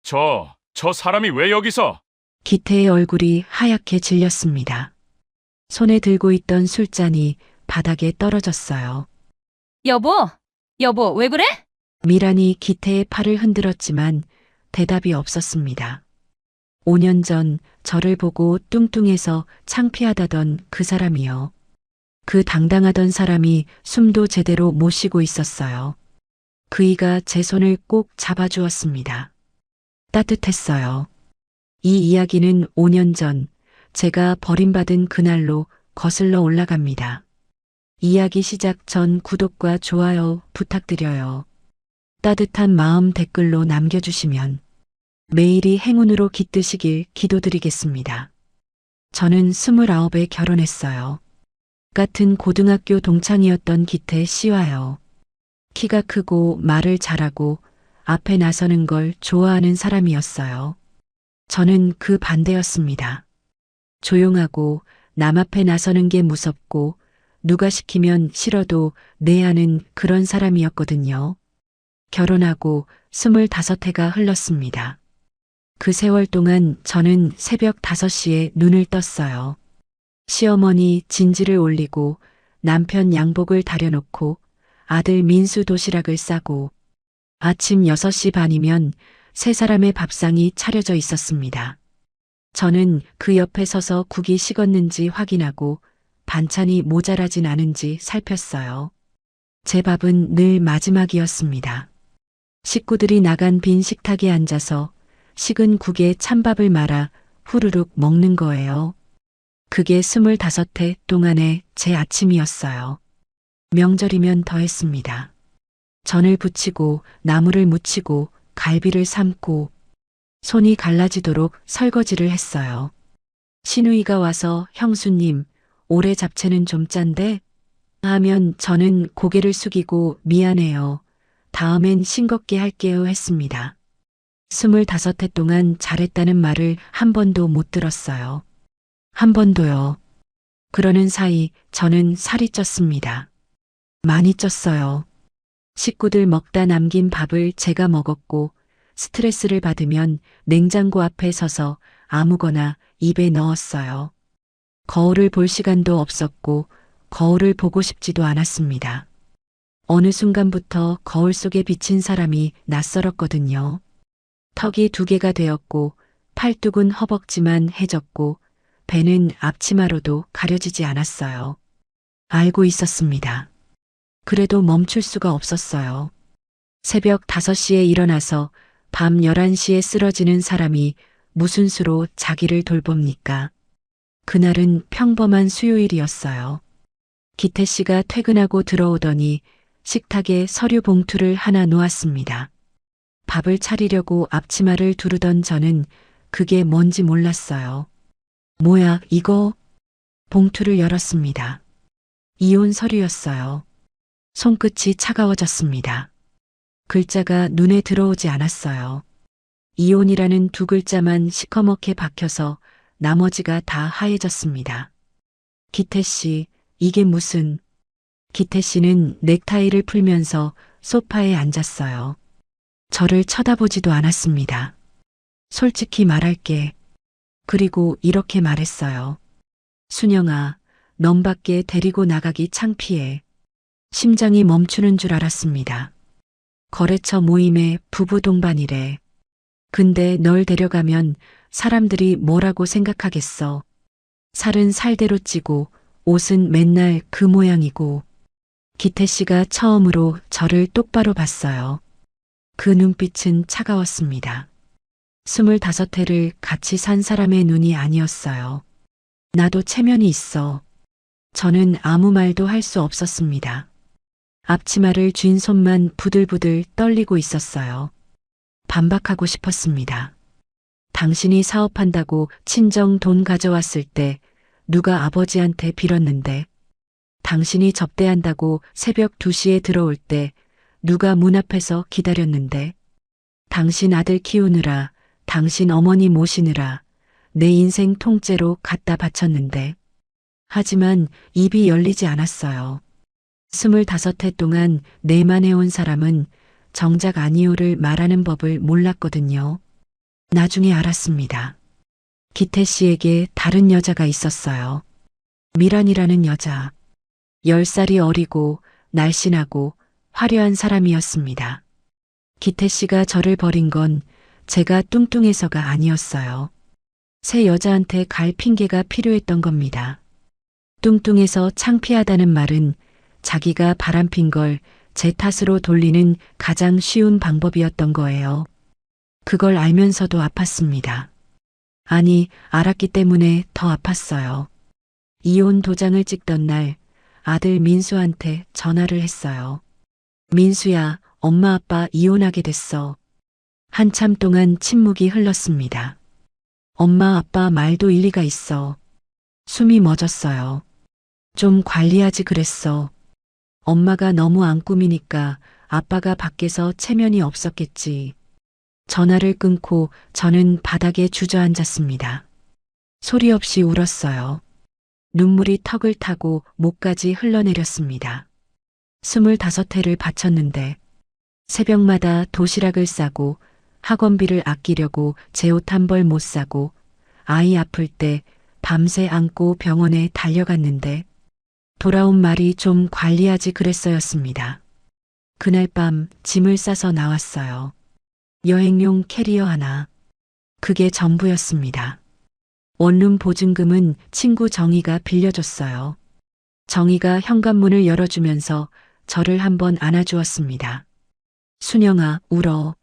저 사람이 왜 여기서? 기태의 얼굴이 하얗게 질렸습니다. 손에 들고 있던 술잔이 바닥에 떨어졌어요. 여보, 왜 그래? 미란이 기태의 팔을 흔들었지만 대답이 없었습니다. 5년 전 저를 보고 뚱뚱해서 창피하다던 그 사람이요. 그 당당하던 사람이 숨도 제대로 못 쉬고 있었어요. 그이가 제 손을 꼭 잡아주었습니다. 따뜻했어요. 이 이야기는 5년 전 제가 버림받은 그날로 거슬러 올라갑니다. 이야기 시작 전 구독과 좋아요 부탁드려요. 따뜻한 마음 댓글로 남겨주시면 매일이 행운으로 깃드시길 기도드리겠습니다. 저는 29에 결혼했어요. 같은 고등학교 동창이었던 기태 씨와요. 키가 크고 말을 잘하고 앞에 나서는 걸 좋아하는 사람이었어요. 저는 그 반대였습니다. 조용하고 남 앞에 나서는 게 무섭고 누가 시키면 싫어도 내 하는 그런 사람이었거든요. 결혼하고 25해가 흘렀습니다. 그 세월 동안 저는 새벽 5시에 눈을 떴어요. 시어머니 진지를 올리고 남편 양복을 다려놓고 아들 민수 도시락을 싸고 아침 6시 반이면 세 사람의 밥상이 차려져 있었습니다. 저는 그 옆에 서서 국이 식었는지 확인하고 반찬이 모자라진 않은지 살폈어요. 제 밥은 늘 마지막이었습니다. 식구들이 나간 빈 식탁에 앉아서 식은 국에 찬밥을 말아 후루룩 먹는 거예요. 그게 25해 동안의 제 아침이었어요. 명절이면 더했습니다. 전을 부치고 나물을 무치고 갈비를 삶고 손이 갈라지도록 설거지를 했어요. 시누이가 와서 형수님, 올해 잡채는 좀 짠데? 하면 저는 고개를 숙이고 미안해요. 다음엔 싱겁게 할게요 했습니다. 25해 동안 잘했다는 말을 한 번도 못 들었어요. 한 번도요. 그러는 사이 저는 살이 쪘습니다. 많이 쪘어요. 식구들 먹다 남긴 밥을 제가 먹었고 스트레스를 받으면 냉장고 앞에 서서 아무거나 입에 넣었어요. 거울을 볼 시간도 없었고 거울을 보고 싶지도 않았습니다. 어느 순간부터 거울 속에 비친 사람이 낯설었거든요. 턱이 2개가 되었고 팔뚝은 허벅지만 해졌고 배는 앞치마로도 가려지지 않았어요. 알고 있었습니다. 그래도 멈출 수가 없었어요. 새벽 5시에 일어나서 밤 11시에 쓰러지는 사람이 무슨 수로 자기를 돌봅니까? 그날은 평범한 수요일이었어요. 기태 씨가 퇴근하고 들어오더니 식탁에 서류 봉투를 하나 놓았습니다. 밥을 차리려고 앞치마를 두르던 저는 그게 뭔지 몰랐어요. 뭐야, 이거? 봉투를 열었습니다. 이혼 서류였어요. 손끝이 차가워졌습니다. 글자가 눈에 들어오지 않았어요. 이혼이라는 2글자만 시커멓게 박혀서 나머지가 다 하얘졌습니다. 기태 씨, 이게 무슨... 기태 씨는 넥타이를 풀면서 소파에 앉았어요. 저를 쳐다보지도 않았습니다. 솔직히 말할게. 그리고 이렇게 말했어요. 순영아, 넌 밖에 데리고 나가기 창피해. 심장이 멈추는 줄 알았습니다. 거래처 모임에 부부 동반이래. 근데 널 데려가면 사람들이 뭐라고 생각하겠어. 살은 살대로 찌고 옷은 맨날 그 모양이고. 기태 씨가 처음으로 저를 똑바로 봤어요. 그 눈빛은 차가웠습니다. 25해를 같이 산 사람의 눈이 아니었어요. 나도 체면이 있어. 저는 아무 말도 할 수 없었습니다. 앞치마를 쥔 손만 부들부들 떨리고 있었어요. 반박하고 싶었습니다. 당신이 사업한다고 친정 돈 가져왔을 때 누가 아버지한테 빌었는데, 당신이 접대한다고 새벽 2시에 들어올 때 누가 문 앞에서 기다렸는데, 당신 아들 키우느라, 당신 어머니 모시느라 내 인생 통째로 갖다 바쳤는데, 하지만 입이 열리지 않았어요. 25해 동안 내만 해온 사람은 정작 아니오를 말하는 법을 몰랐거든요. 나중에 알았습니다. 기태 씨에게 다른 여자가 있었어요. 미란이라는 여자. 10살이 어리고 날씬하고 화려한 사람이었습니다. 기태 씨가 저를 버린 건 제가 뚱뚱해서가 아니었어요. 새 여자한테 갈 핑계가 필요했던 겁니다. 뚱뚱해서 창피하다는 말은 자기가 바람핀 걸 제 탓으로 돌리는 가장 쉬운 방법이었던 거예요. 그걸 알면서도 아팠습니다. 아니, 알았기 때문에 더 아팠어요. 이혼 도장을 찍던 날 아들 민수한테 전화를 했어요. 민수야, 엄마 아빠 이혼하게 됐어. 한참 동안 침묵이 흘렀습니다. 엄마 아빠 말도 일리가 있어. 숨이 멎었어요. 좀 관리하지 그랬어. 엄마가 너무 안 꾸미니까 아빠가 밖에서 체면이 없었겠지. 전화를 끊고 저는 바닥에 주저앉았습니다. 소리 없이 울었어요. 눈물이 턱을 타고 목까지 흘러내렸습니다. 25회를 바쳤는데 새벽마다 도시락을 싸고 학원비를 아끼려고 제 옷 한 벌 못 사고 아이 아플 때 밤새 안고 병원에 달려갔는데 돌아온 말이 좀 관리하지 그랬어였습니다. 그날 밤 짐을 싸서 나왔어요. 여행용 캐리어 하나. 그게 전부였습니다. 원룸 보증금은 친구 정희가 빌려줬어요. 정희가 현관문을 열어주면서 저를 한번 안아주었습니다. 순영아, 울어.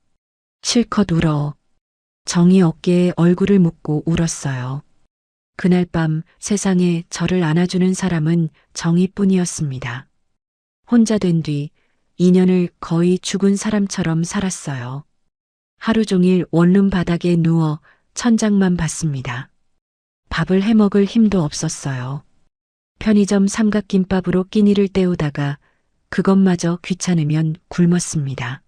실컷 울어. 정희 어깨에 얼굴을 묻고 울었어요. 그날 밤 세상에 저를 안아주는 사람은 정희뿐이었습니다. 혼자 된 뒤 2년을 거의 죽은 사람처럼 살았어요. 하루 종일 원룸 바닥에 누워 천장만 봤습니다. 밥을 해먹을 힘도 없었어요. 편의점 삼각김밥으로 끼니를 때우다가 그것마저 귀찮으면 굶었습니다.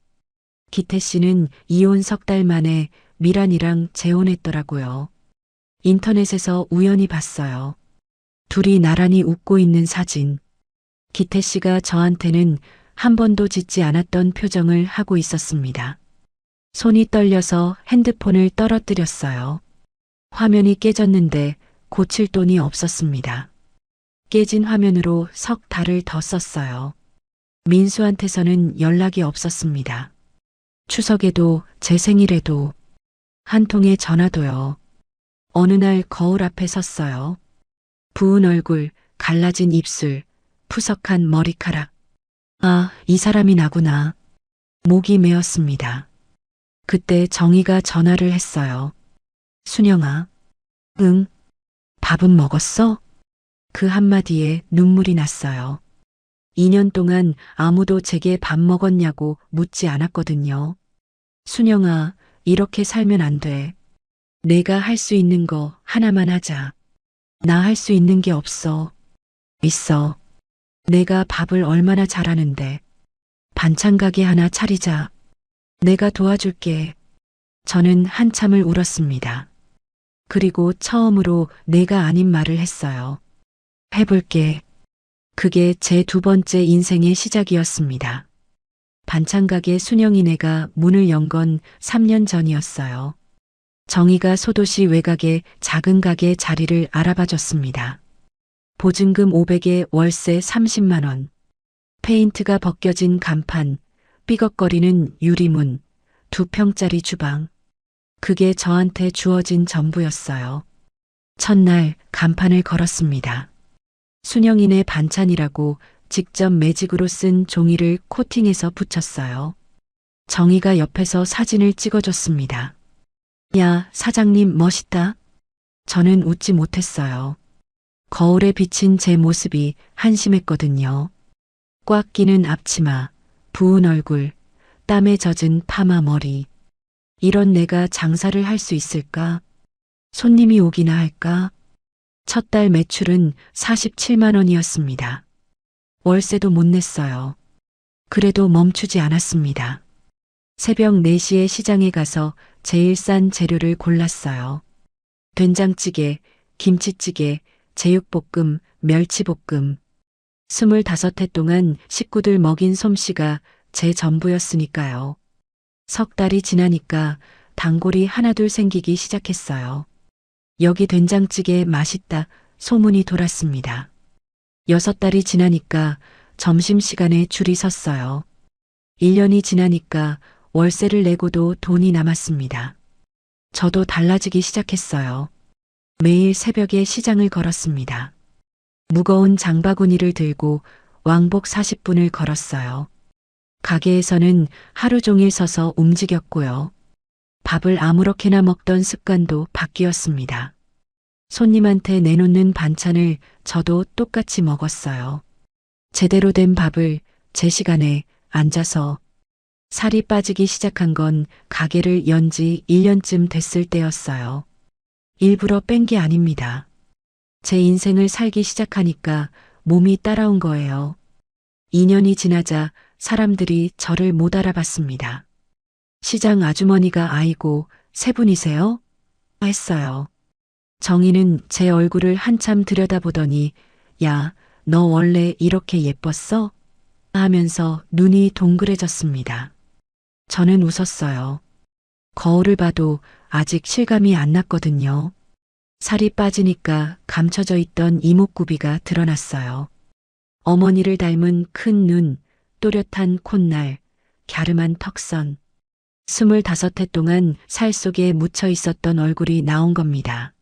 기태 씨는 이혼 3달 만에 미란이랑 재혼했더라고요. 인터넷에서 우연히 봤어요. 둘이 나란히 웃고 있는 사진. 기태 씨가 저한테는 한 번도 짓지 않았던 표정을 하고 있었습니다. 손이 떨려서 핸드폰을 떨어뜨렸어요. 화면이 깨졌는데 고칠 돈이 없었습니다. 깨진 화면으로 석 달을 더 썼어요. 민수한테서는 연락이 없었습니다. 추석에도 제 생일에도 한 통의 전화도요. 어느 날 거울 앞에 섰어요. 부은 얼굴, 갈라진 입술, 푸석한 머리카락. 아, 이 사람이 나구나. 목이 메었습니다. 그때 정희가 전화를 했어요. 순영아. 응. 밥은 먹었어? 그 한마디에 눈물이 났어요. 2년 동안 아무도 제게 밥 먹었냐고 묻지 않았거든요. 순영아, 이렇게 살면 안 돼. 내가 할 수 있는 거 하나만 하자. 나 할 수 있는 게 없어. 있어. 내가 밥을 얼마나 잘하는데. 반찬 가게 하나 차리자. 내가 도와줄게. 저는 한참을 울었습니다. 그리고 처음으로 내가 아닌 말을 했어요. 해볼게. 그게 제 2번째 인생의 시작이었습니다. 반찬 가게 순영이네가 문을 연 건 3년 전이었어요. 정희가 소도시 외곽의 작은 가게 자리를 알아봐 줬습니다. 보증금 500에 월세 30만 원. 페인트가 벗겨진 간판, 삐걱거리는 유리문, 2평짜리 주방. 그게 저한테 주어진 전부였어요. 첫날 간판을 걸었습니다. 순영이네 반찬이라고 직접 매직으로 쓴 종이를 코팅해서 붙였어요. 정희가 옆에서 사진을 찍어줬습니다. 야, 사장님 멋있다. 저는 웃지 못했어요. 거울에 비친 제 모습이 한심했거든요. 꽉 끼는 앞치마, 부은 얼굴, 땀에 젖은 파마 머리. 이런 내가 장사를 할 수 있을까? 손님이 오기나 할까? 첫 달 매출은 47만 원이었습니다. 월세도 못 냈어요. 그래도 멈추지 않았습니다. 새벽 4시에 시장에 가서 제일 싼 재료를 골랐어요. 된장찌개, 김치찌개, 제육볶음, 멸치볶음. 25회 동안 식구들 먹인 솜씨가 제 전부였으니까요. 3달이 지나니까 단골이 하나둘 생기기 시작했어요. 여기 된장찌개 맛있다 소문이 돌았습니다. 6달이 지나니까 점심시간에 줄이 섰어요. 1년이 지나니까 월세를 내고도 돈이 남았습니다. 저도 달라지기 시작했어요. 매일 새벽에 시장을 걸었습니다. 무거운 장바구니를 들고 왕복 40분을 걸었어요. 가게에서는 하루 종일 서서 움직였고요. 밥을 아무렇게나 먹던 습관도 바뀌었습니다. 손님한테 내놓는 반찬을 저도 똑같이 먹었어요. 제대로 된 밥을 제 시간에 앉아서 살이 빠지기 시작한 건 가게를 연 지 1년쯤 됐을 때였어요. 일부러 뺀 게 아닙니다. 제 인생을 살기 시작하니까 몸이 따라온 거예요. 2년이 지나자 사람들이 저를 못 알아봤습니다. 시장 아주머니가 아이고 세 분이세요? 했어요. 정희는 제 얼굴을 한참 들여다보더니 야, 너 원래 이렇게 예뻤어? 하면서 눈이 동그래졌습니다. 저는 웃었어요. 거울을 봐도 아직 실감이 안 났거든요. 살이 빠지니까 감춰져 있던 이목구비가 드러났어요. 어머니를 닮은 큰 눈, 또렷한 콧날, 갸름한 턱선. 25해 동안 살 속에 묻혀 있었던 얼굴이 나온 겁니다.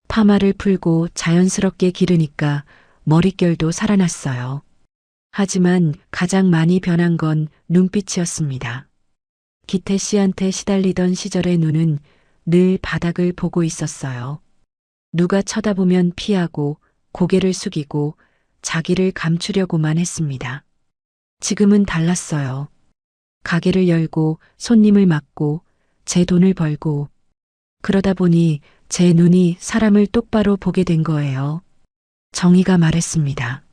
파마를 풀고 자연스럽게 기르니까 머릿결도 살아났어요. 하지만 가장 많이 변한 건 눈빛이었습니다. 기태 씨한테 시달리던 시절의 눈은 늘 바닥을 보고 있었어요. 누가 쳐다보면 피하고 고개를 숙이고 자기를 감추려고만 했습니다. 지금은 달랐어요. 가게를 열고 손님을 맡고 제 돈을 벌고 그러다 보니 제 눈이 사람을 똑바로 보게 된 거예요. 정희가 말했습니다.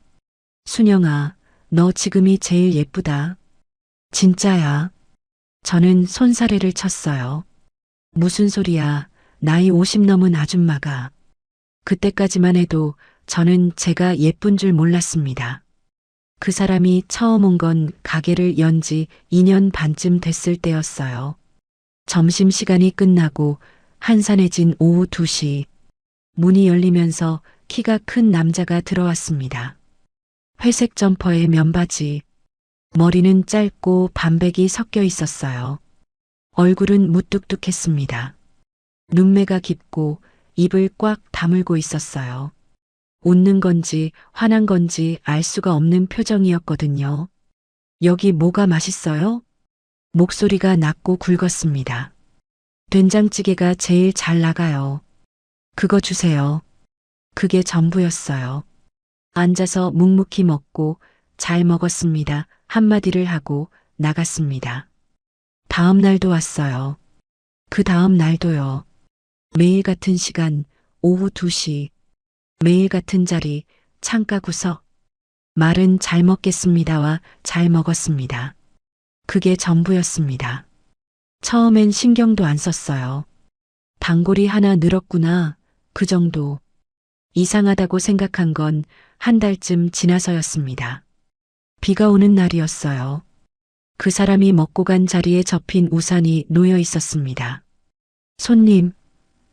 순영아, 너 지금이 제일 예쁘다. 진짜야. 저는 손사래를 쳤어요. 무슨 소리야. 나이 50 넘은 아줌마가. 그때까지만 해도 저는 제가 예쁜 줄 몰랐습니다. 그 사람이 처음 온 건 가게를 연 지 2년 반쯤 됐을 때였어요. 점심시간이 끝나고 한산해진 오후 2시. 문이 열리면서 키가 큰 남자가 들어왔습니다. 회색 점퍼에 면바지. 머리는 짧고 반백이 섞여 있었어요. 얼굴은 무뚝뚝했습니다. 눈매가 깊고 입을 꽉 다물고 있었어요. 웃는 건지 화난 건지 알 수가 없는 표정이었거든요. 여기 뭐가 맛있어요? 목소리가 낮고 굵었습니다. 된장찌개가 제일 잘 나가요. 그거 주세요. 그게 전부였어요. 앉아서 묵묵히 먹고 잘 먹었습니다. 한마디를 하고 나갔습니다. 다음 날도 왔어요. 그 다음 날도요. 매일 같은 시간, 오후 2시. 매일 같은 자리, 창가 구석. 말은 잘 먹겠습니다와 잘 먹었습니다. 그게 전부였습니다. 처음엔 신경도 안 썼어요. 단골이 하나 늘었구나, 그 정도. 이상하다고 생각한 건 한 달쯤 지나서였습니다. 비가 오는 날이었어요. 그 사람이 먹고 간 자리에 접힌 우산이 놓여 있었습니다. 손님,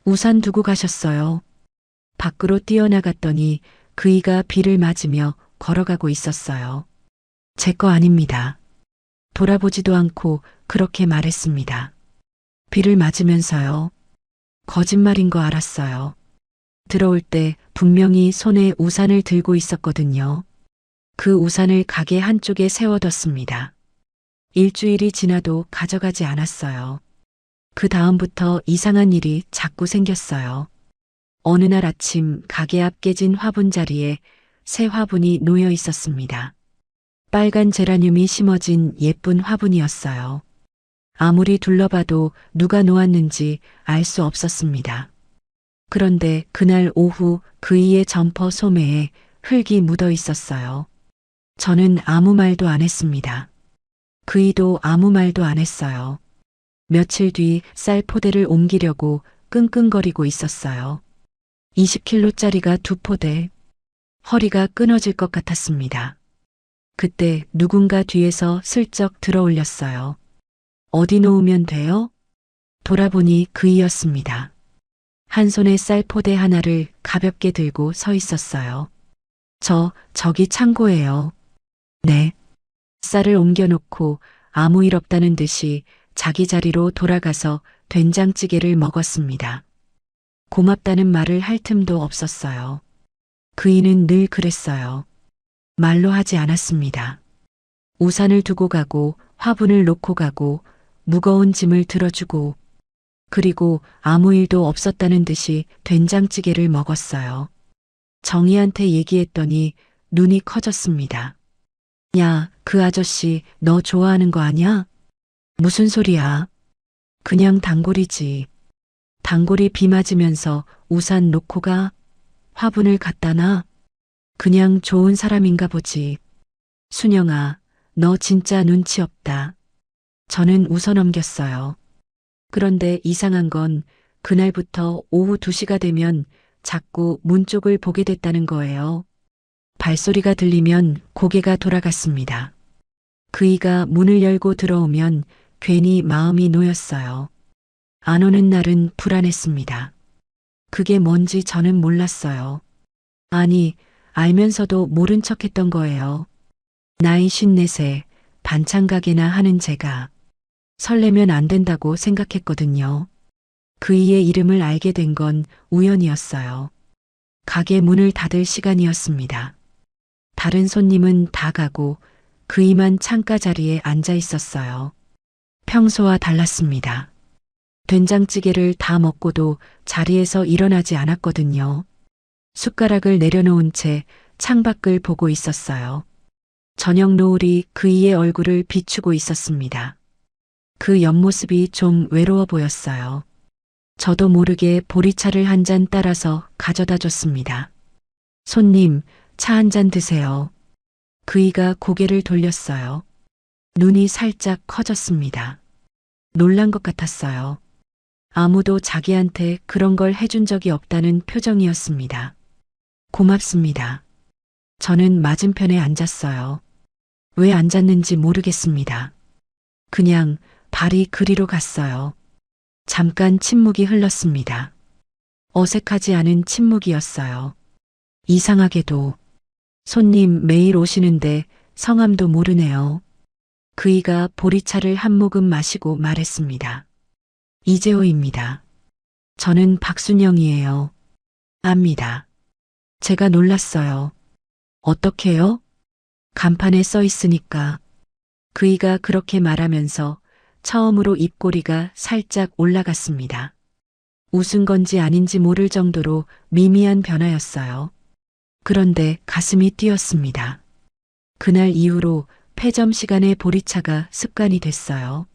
우산 두고 가셨어요. 밖으로 뛰어나갔더니 그이가 비를 맞으며 걸어가고 있었어요. 제 거 아닙니다. 돌아보지도 않고 그렇게 말했습니다. 비를 맞으면서요. 거짓말인 거 알았어요. 들어올 때 분명히 손에 우산을 들고 있었거든요. 그 우산을 가게 한쪽에 세워뒀습니다. 일주일이 지나도 가져가지 않았어요. 그 다음부터 이상한 일이 자꾸 생겼어요. 어느 날 아침 가게 앞 깨진 화분 자리에 새 화분이 놓여 있었습니다. 빨간 제라늄이 심어진 예쁜 화분이었어요. 아무리 둘러봐도 누가 놓았는지 알 수 없었습니다. 그런데 그날 오후 그이의 점퍼 소매에 흙이 묻어 있었어요. 저는 아무 말도 안 했습니다. 그이도 아무 말도 안 했어요. 며칠 뒤 쌀 포대를 옮기려고 끙끙거리고 있었어요. 20kg짜리가 2포대. 허리가 끊어질 것 같았습니다. 그때 누군가 뒤에서 슬쩍 들어올렸어요. 어디 놓으면 돼요? 돌아보니 그이였습니다. 한 손에 쌀 포대 하나를 가볍게 들고 서 있었어요. 저기 창고예요. 네. 쌀을 옮겨놓고 아무 일 없다는 듯이 자기 자리로 돌아가서 된장찌개를 먹었습니다. 고맙다는 말을 할 틈도 없었어요. 그이는 늘 그랬어요. 말로 하지 않았습니다. 우산을 두고 가고 화분을 놓고 가고 무거운 짐을 들어주고 그리고 아무 일도 없었다는 듯이 된장찌개를 먹었어요. 정희한테 얘기했더니 눈이 커졌습니다. 야, 그 아저씨 너 좋아하는 거 아냐? 무슨 소리야? 그냥 단골이지. 단골이 비 맞으면서 우산 놓고 가? 화분을 갖다 놔? 그냥 좋은 사람인가 보지. 순영아, 너 진짜 눈치 없다. 저는 웃어넘겼어요. 그런데 이상한 건 그날부터 오후 2시가 되면 자꾸 문 쪽을 보게 됐다는 거예요. 발소리가 들리면 고개가 돌아갔습니다. 그이가 문을 열고 들어오면 괜히 마음이 놓였어요. 안 오는 날은 불안했습니다. 그게 뭔지 저는 몰랐어요. 아니, 알면서도 모른 척 했던 거예요. 나이 54세, 반찬 가게나 하는 제가 설레면 안 된다고 생각했거든요. 그이의 이름을 알게 된 건 우연이었어요. 가게 문을 닫을 시간이었습니다. 다른 손님은 다 가고 그이만 창가 자리에 앉아 있었어요. 평소와 달랐습니다. 된장찌개를 다 먹고도 자리에서 일어나지 않았거든요. 숟가락을 내려놓은 채 창밖을 보고 있었어요. 저녁 노을이 그이의 얼굴을 비추고 있었습니다. 그 옆모습이 좀 외로워 보였어요. 저도 모르게 보리차를 한 잔 따라서 가져다 줬습니다. 손님, 차 한 잔 드세요. 그이가 고개를 돌렸어요. 눈이 살짝 커졌습니다. 놀란 것 같았어요. 아무도 자기한테 그런 걸 해준 적이 없다는 표정이었습니다. 고맙습니다. 저는 맞은편에 앉았어요. 왜 앉았는지 모르겠습니다. 그냥 발이 그리로 갔어요. 잠깐 침묵이 흘렀습니다. 어색하지 않은 침묵이었어요. 이상하게도 손님 매일 오시는데 성함도 모르네요. 그이가 보리차를 한 모금 마시고 말했습니다. 이재호입니다. 저는 박순영이에요. 압니다. 제가 놀랐어요. 어떻게요? 간판에 써 있으니까. 그이가 그렇게 말하면서 처음으로 입꼬리가 살짝 올라갔습니다. 웃은 건지 아닌지 모를 정도로 미미한 변화였어요. 그런데 가슴이 뛰었습니다. 그날 이후로 폐점 시간에 보리차가 습관이 됐어요.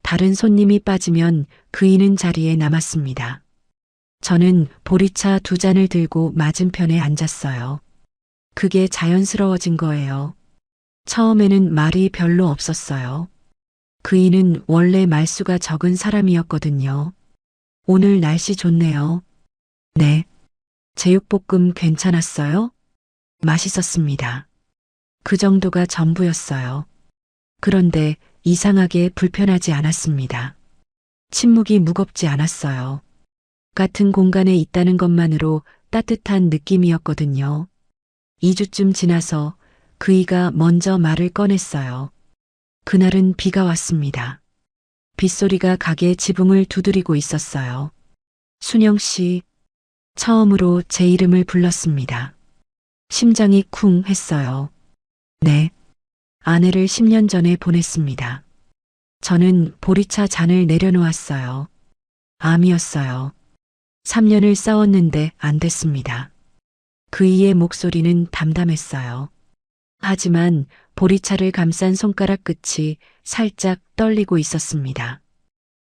다른 손님이 빠지면 그이는 자리에 남았습니다. 저는 보리차 2잔을 들고 맞은편에 앉았어요. 그게 자연스러워진 거예요. 처음에는 말이 별로 없었어요. 그이는 원래 말수가 적은 사람이었거든요. 오늘 날씨 좋네요. 네. 제육볶음 괜찮았어요? 맛있었습니다. 그 정도가 전부였어요. 그런데 이상하게 불편하지 않았습니다. 침묵이 무겁지 않았어요. 같은 공간에 있다는 것만으로 따뜻한 느낌이었거든요. 2주쯤 지나서 그이가 먼저 말을 꺼냈어요. 그날은 비가 왔습니다. 빗소리가 가게 지붕을 두드리고 있었어요. 순영 씨, 처음으로 제 이름을 불렀습니다. 심장이 쿵 했어요. 네. 아내를 10년 전에 보냈습니다. 저는 보리차 잔을 내려놓았어요. 암이었어요. 3년을 싸웠는데 안 됐습니다. 그이의 목소리는 담담했어요. 하지만 보리차를 감싼 손가락 끝이 살짝 떨리고 있었습니다.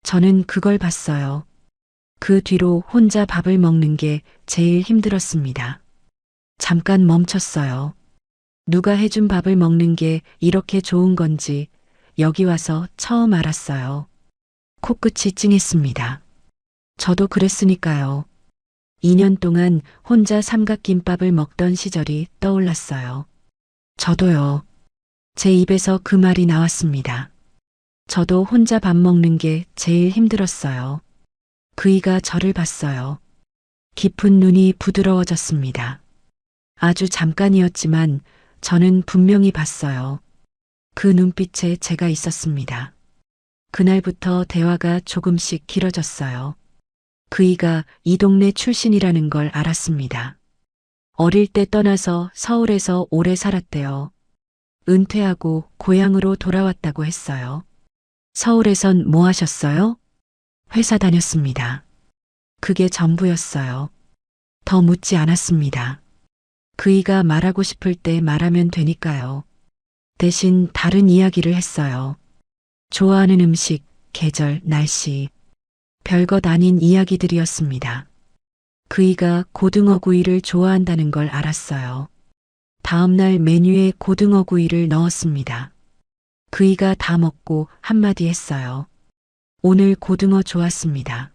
저는 그걸 봤어요. 그 뒤로 혼자 밥을 먹는 게 제일 힘들었습니다. 잠깐 멈췄어요. 누가 해준 밥을 먹는 게 이렇게 좋은 건지 여기 와서 처음 알았어요. 코끝이 찡했습니다. 저도 그랬으니까요. 2년 동안 혼자 삼각김밥을 먹던 시절이 떠올랐어요. 저도요. 제 입에서 그 말이 나왔습니다. 저도 혼자 밥 먹는 게 제일 힘들었어요. 그이가 저를 봤어요. 깊은 눈이 부드러워졌습니다. 아주 잠깐이었지만 저는 분명히 봤어요. 그 눈빛에 제가 있었습니다. 그날부터 대화가 조금씩 길어졌어요. 그이가 이 동네 출신이라는 걸 알았습니다. 어릴 때 떠나서 서울에서 오래 살았대요. 은퇴하고 고향으로 돌아왔다고 했어요. 서울에선 뭐 하셨어요? 회사 다녔습니다. 그게 전부였어요. 더 묻지 않았습니다. 그이가 말하고 싶을 때 말하면 되니까요. 대신 다른 이야기를 했어요. 좋아하는 음식, 계절, 날씨, 별것 아닌 이야기들이었습니다. 그이가 고등어 구이를 좋아한다는 걸 알았어요. 다음날 메뉴에 고등어 구이를 넣었습니다. 그이가 다 먹고 한마디 했어요. 오늘 고등어 좋았습니다.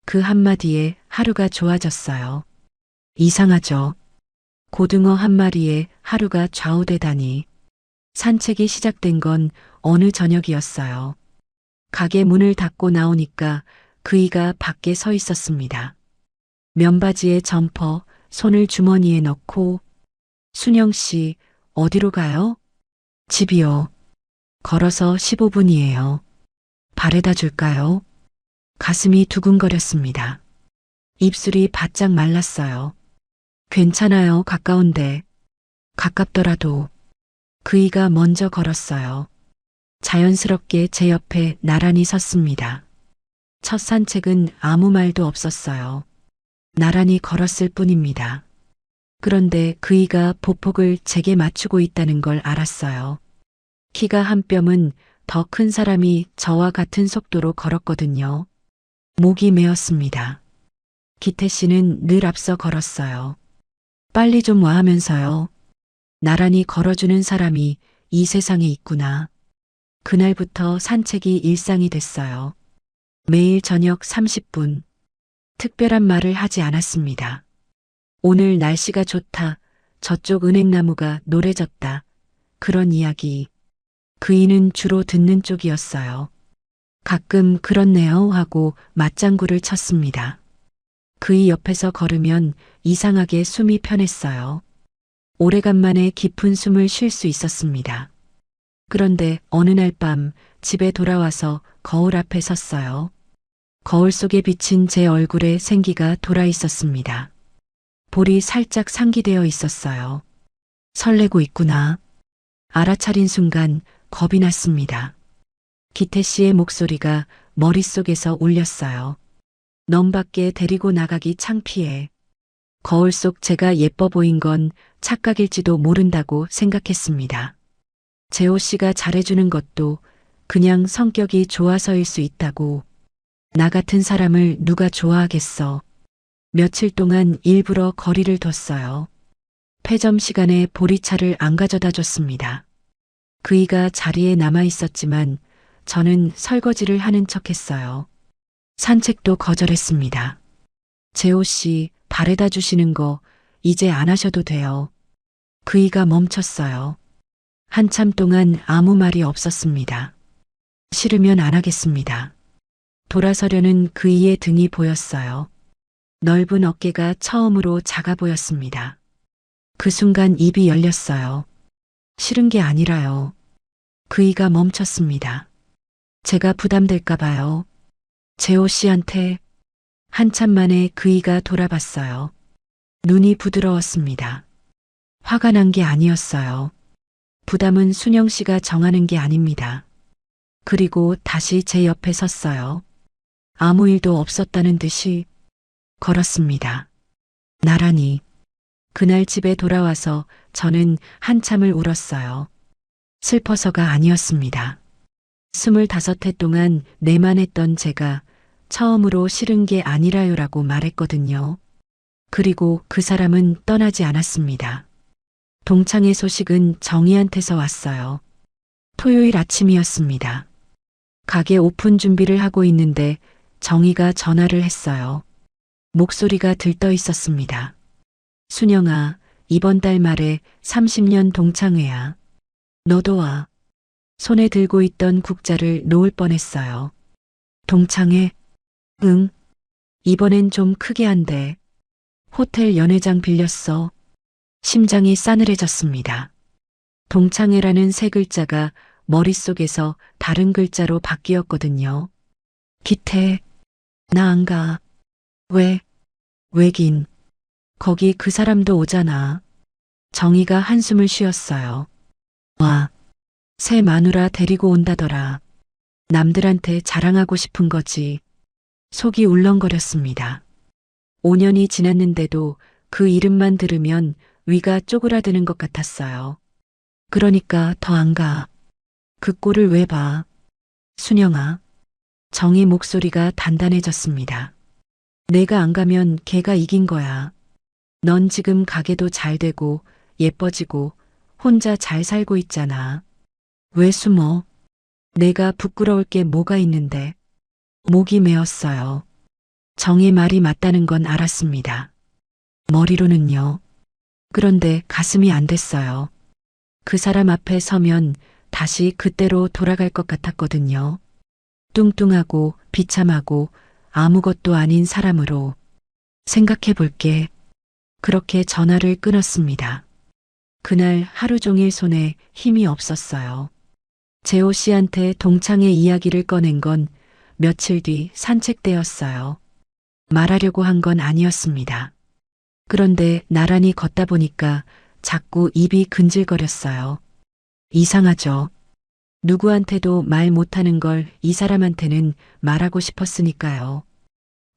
그 한마디에 하루가 좋아졌어요. 이상하죠? 고등어 한 마리에 하루가 좌우되다니. 산책이 시작된 건 어느 저녁이었어요. 가게 문을 닫고 나오니까 그이가 밖에 서 있었습니다. 면바지에 점퍼, 손을 주머니에 넣고 순영 씨, 어디로 가요? 집이요. 걸어서 15분이에요. 바래다 줄까요? 가슴이 두근거렸습니다. 입술이 바짝 말랐어요. 괜찮아요, 가까운데. 가깝더라도. 그이가 먼저 걸었어요. 자연스럽게 제 옆에 나란히 섰습니다. 첫 산책은 아무 말도 없었어요. 나란히 걸었을 뿐입니다. 그런데 그이가 보폭을 제게 맞추고 있다는 걸 알았어요. 키가 한 뼘은 더 큰 사람이 저와 같은 속도로 걸었거든요. 목이 메었습니다. 기태 씨는 늘 앞서 걸었어요. 빨리 좀 와 하면서요. 나란히 걸어주는 사람이 이 세상에 있구나. 그날부터 산책이 일상이 됐어요. 매일 저녁 30분. 특별한 말을 하지 않았습니다. 오늘 날씨가 좋다. 저쪽 은행나무가 노래졌다. 그런 이야기. 그이는 주로 듣는 쪽이었어요. 가끔 그렇네요 하고 맞장구를 쳤습니다. 그이 옆에서 걸으면 이상하게 숨이 편했어요. 오래간만에 깊은 숨을 쉴 수 있었습니다. 그런데 어느 날 밤 집에 돌아와서 거울 앞에 섰어요. 거울 속에 비친 제 얼굴에 생기가 돌아 있었습니다. 볼이 살짝 상기되어 있었어요. 설레고 있구나. 알아차린 순간 겁이 났습니다. 기태 씨의 목소리가 머릿속에서 울렸어요. 넌 밖에 데리고 나가기 창피해. 거울 속 제가 예뻐 보인 건 착각일지도 모른다고 생각했습니다. 재호 씨가 잘해주는 것도 그냥 성격이 좋아서일 수 있다고. 나 같은 사람을 누가 좋아하겠어. 며칠 동안 일부러 거리를 뒀어요. 폐점 시간에 보리차를 안 가져다 줬습니다. 그이가 자리에 남아 있었지만 저는 설거지를 하는 척 했어요. 산책도 거절했습니다. 재호 씨, 바래다 주시는 거 이제 안 하셔도 돼요. 그이가 멈췄어요. 한참 동안 아무 말이 없었습니다. 싫으면 안 하겠습니다. 돌아서려는 그이의 등이 보였어요. 넓은 어깨가 처음으로 작아 보였습니다. 그 순간 입이 열렸어요. 싫은 게 아니라요. 그이가 멈췄습니다. 제가 부담될까 봐요. 재호 씨한테. 한참 만에 그이가 돌아봤어요. 눈이 부드러웠습니다. 화가 난 게 아니었어요. 부담은 순영 씨가 정하는 게 아닙니다. 그리고 다시 제 옆에 섰어요. 아무 일도 없었다는 듯이 걸었습니다. 나란히. 그날 집에 돌아와서 저는 한참을 울었어요. 슬퍼서가 아니었습니다. 25해 동안 내만 했던 제가 처음으로 싫은 게 아니라요라고 말했거든요. 그리고 그 사람은 떠나지 않았습니다. 동창의 소식은 정희한테서 왔어요. 토요일 아침이었습니다. 가게 오픈 준비를 하고 있는데 정희가 전화를 했어요. 목소리가 들떠 있었습니다. 순영아, 이번 달 말에 30년 동창회야. 너도 와. 손에 들고 있던 국자를 놓을 뻔했어요. 동창회? 응. 이번엔 좀 크게 한대. 호텔 연회장 빌렸어. 심장이 싸늘해졌습니다. 동창회라는 세 글자가 머릿속에서 다른 글자로 바뀌었거든요. 기태, 나 안 가. 왜? 왜긴. 거기 그 사람도 오잖아. 정희가 한숨을 쉬었어요. 와, 새 마누라 데리고 온다더라. 남들한테 자랑하고 싶은 거지. 속이 울렁거렸습니다. 5년이 지났는데도 그 이름만 들으면 위가 쪼그라드는 것 같았어요. 그러니까 더 안 가. 그 꼴을 왜 봐? 순영아. 정희 목소리가 단단해졌습니다. 내가 안 가면 걔가 이긴 거야. 넌 지금 가게도 잘 되고 예뻐지고 혼자 잘 살고 있잖아. 왜 숨어? 내가 부끄러울 게 뭐가 있는데. 목이 메었어요. 정희 말이 맞다는 건 알았습니다. 머리로는요. 그런데 가슴이 안 됐어요. 그 사람 앞에 서면 다시 그때로 돌아갈 것 같았거든요. 뚱뚱하고 비참하고 아무것도 아닌 사람으로. 생각해 볼게. 그렇게 전화를 끊었습니다. 그날 하루 종일 손에 힘이 없었어요. 재호 씨한테 동창의 이야기를 꺼낸 건 며칠 뒤 산책 때였어요. 말하려고 한 건 아니었습니다. 그런데 나란히 걷다 보니까 자꾸 입이 근질거렸어요. 이상하죠. 누구한테도 말 못하는 걸 이 사람한테는 말하고 싶었으니까요.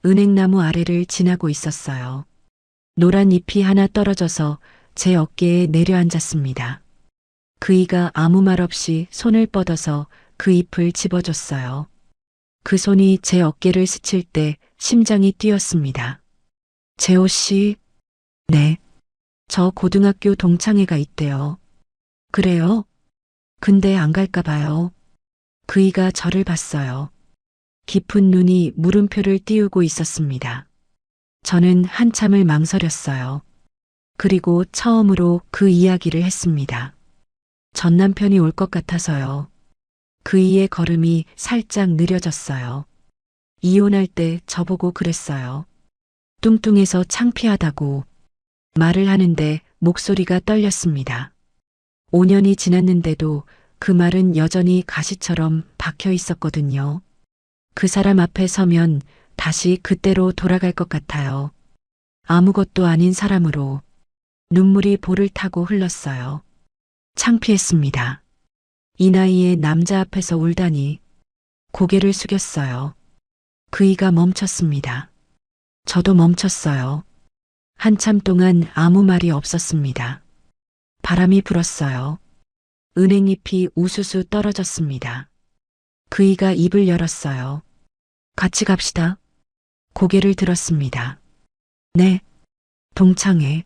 은행나무 아래를 지나고 있었어요. 노란 잎이 하나 떨어져서 제 어깨에 내려앉았습니다. 그이가 아무 말 없이 손을 뻗어서 그 잎을 집어줬어요. 그 손이 제 어깨를 스칠 때 심장이 뛰었습니다. 재호 씨? 네. 저 고등학교 동창회가 있대요. 그래요? 근데 안 갈까 봐요. 그이가 저를 봤어요. 깊은 눈이 물음표를 띄우고 있었습니다. 저는 한참을 망설였어요. 그리고 처음으로 그 이야기를 했습니다. 전 남편이 올 것 같아서요. 그이의 걸음이 살짝 느려졌어요. 이혼할 때 저보고 그랬어요. 뚱뚱해서 창피하다고. 말을 하는데 목소리가 떨렸습니다. 5년이 지났는데도 그 말은 여전히 가시처럼 박혀 있었거든요. 그 사람 앞에 서면 다시 그때로 돌아갈 것 같아요. 아무것도 아닌 사람으로. 눈물이 볼을 타고 흘렀어요. 창피했습니다. 이 나이에 남자 앞에서 울다니. 고개를 숙였어요. 그이가 멈췄습니다. 저도 멈췄어요. 한참 동안 아무 말이 없었습니다. 바람이 불었어요. 은행잎이 우수수 떨어졌습니다. 그이가 입을 열었어요. 같이 갑시다. 고개를 들었습니다. 네. 동창회.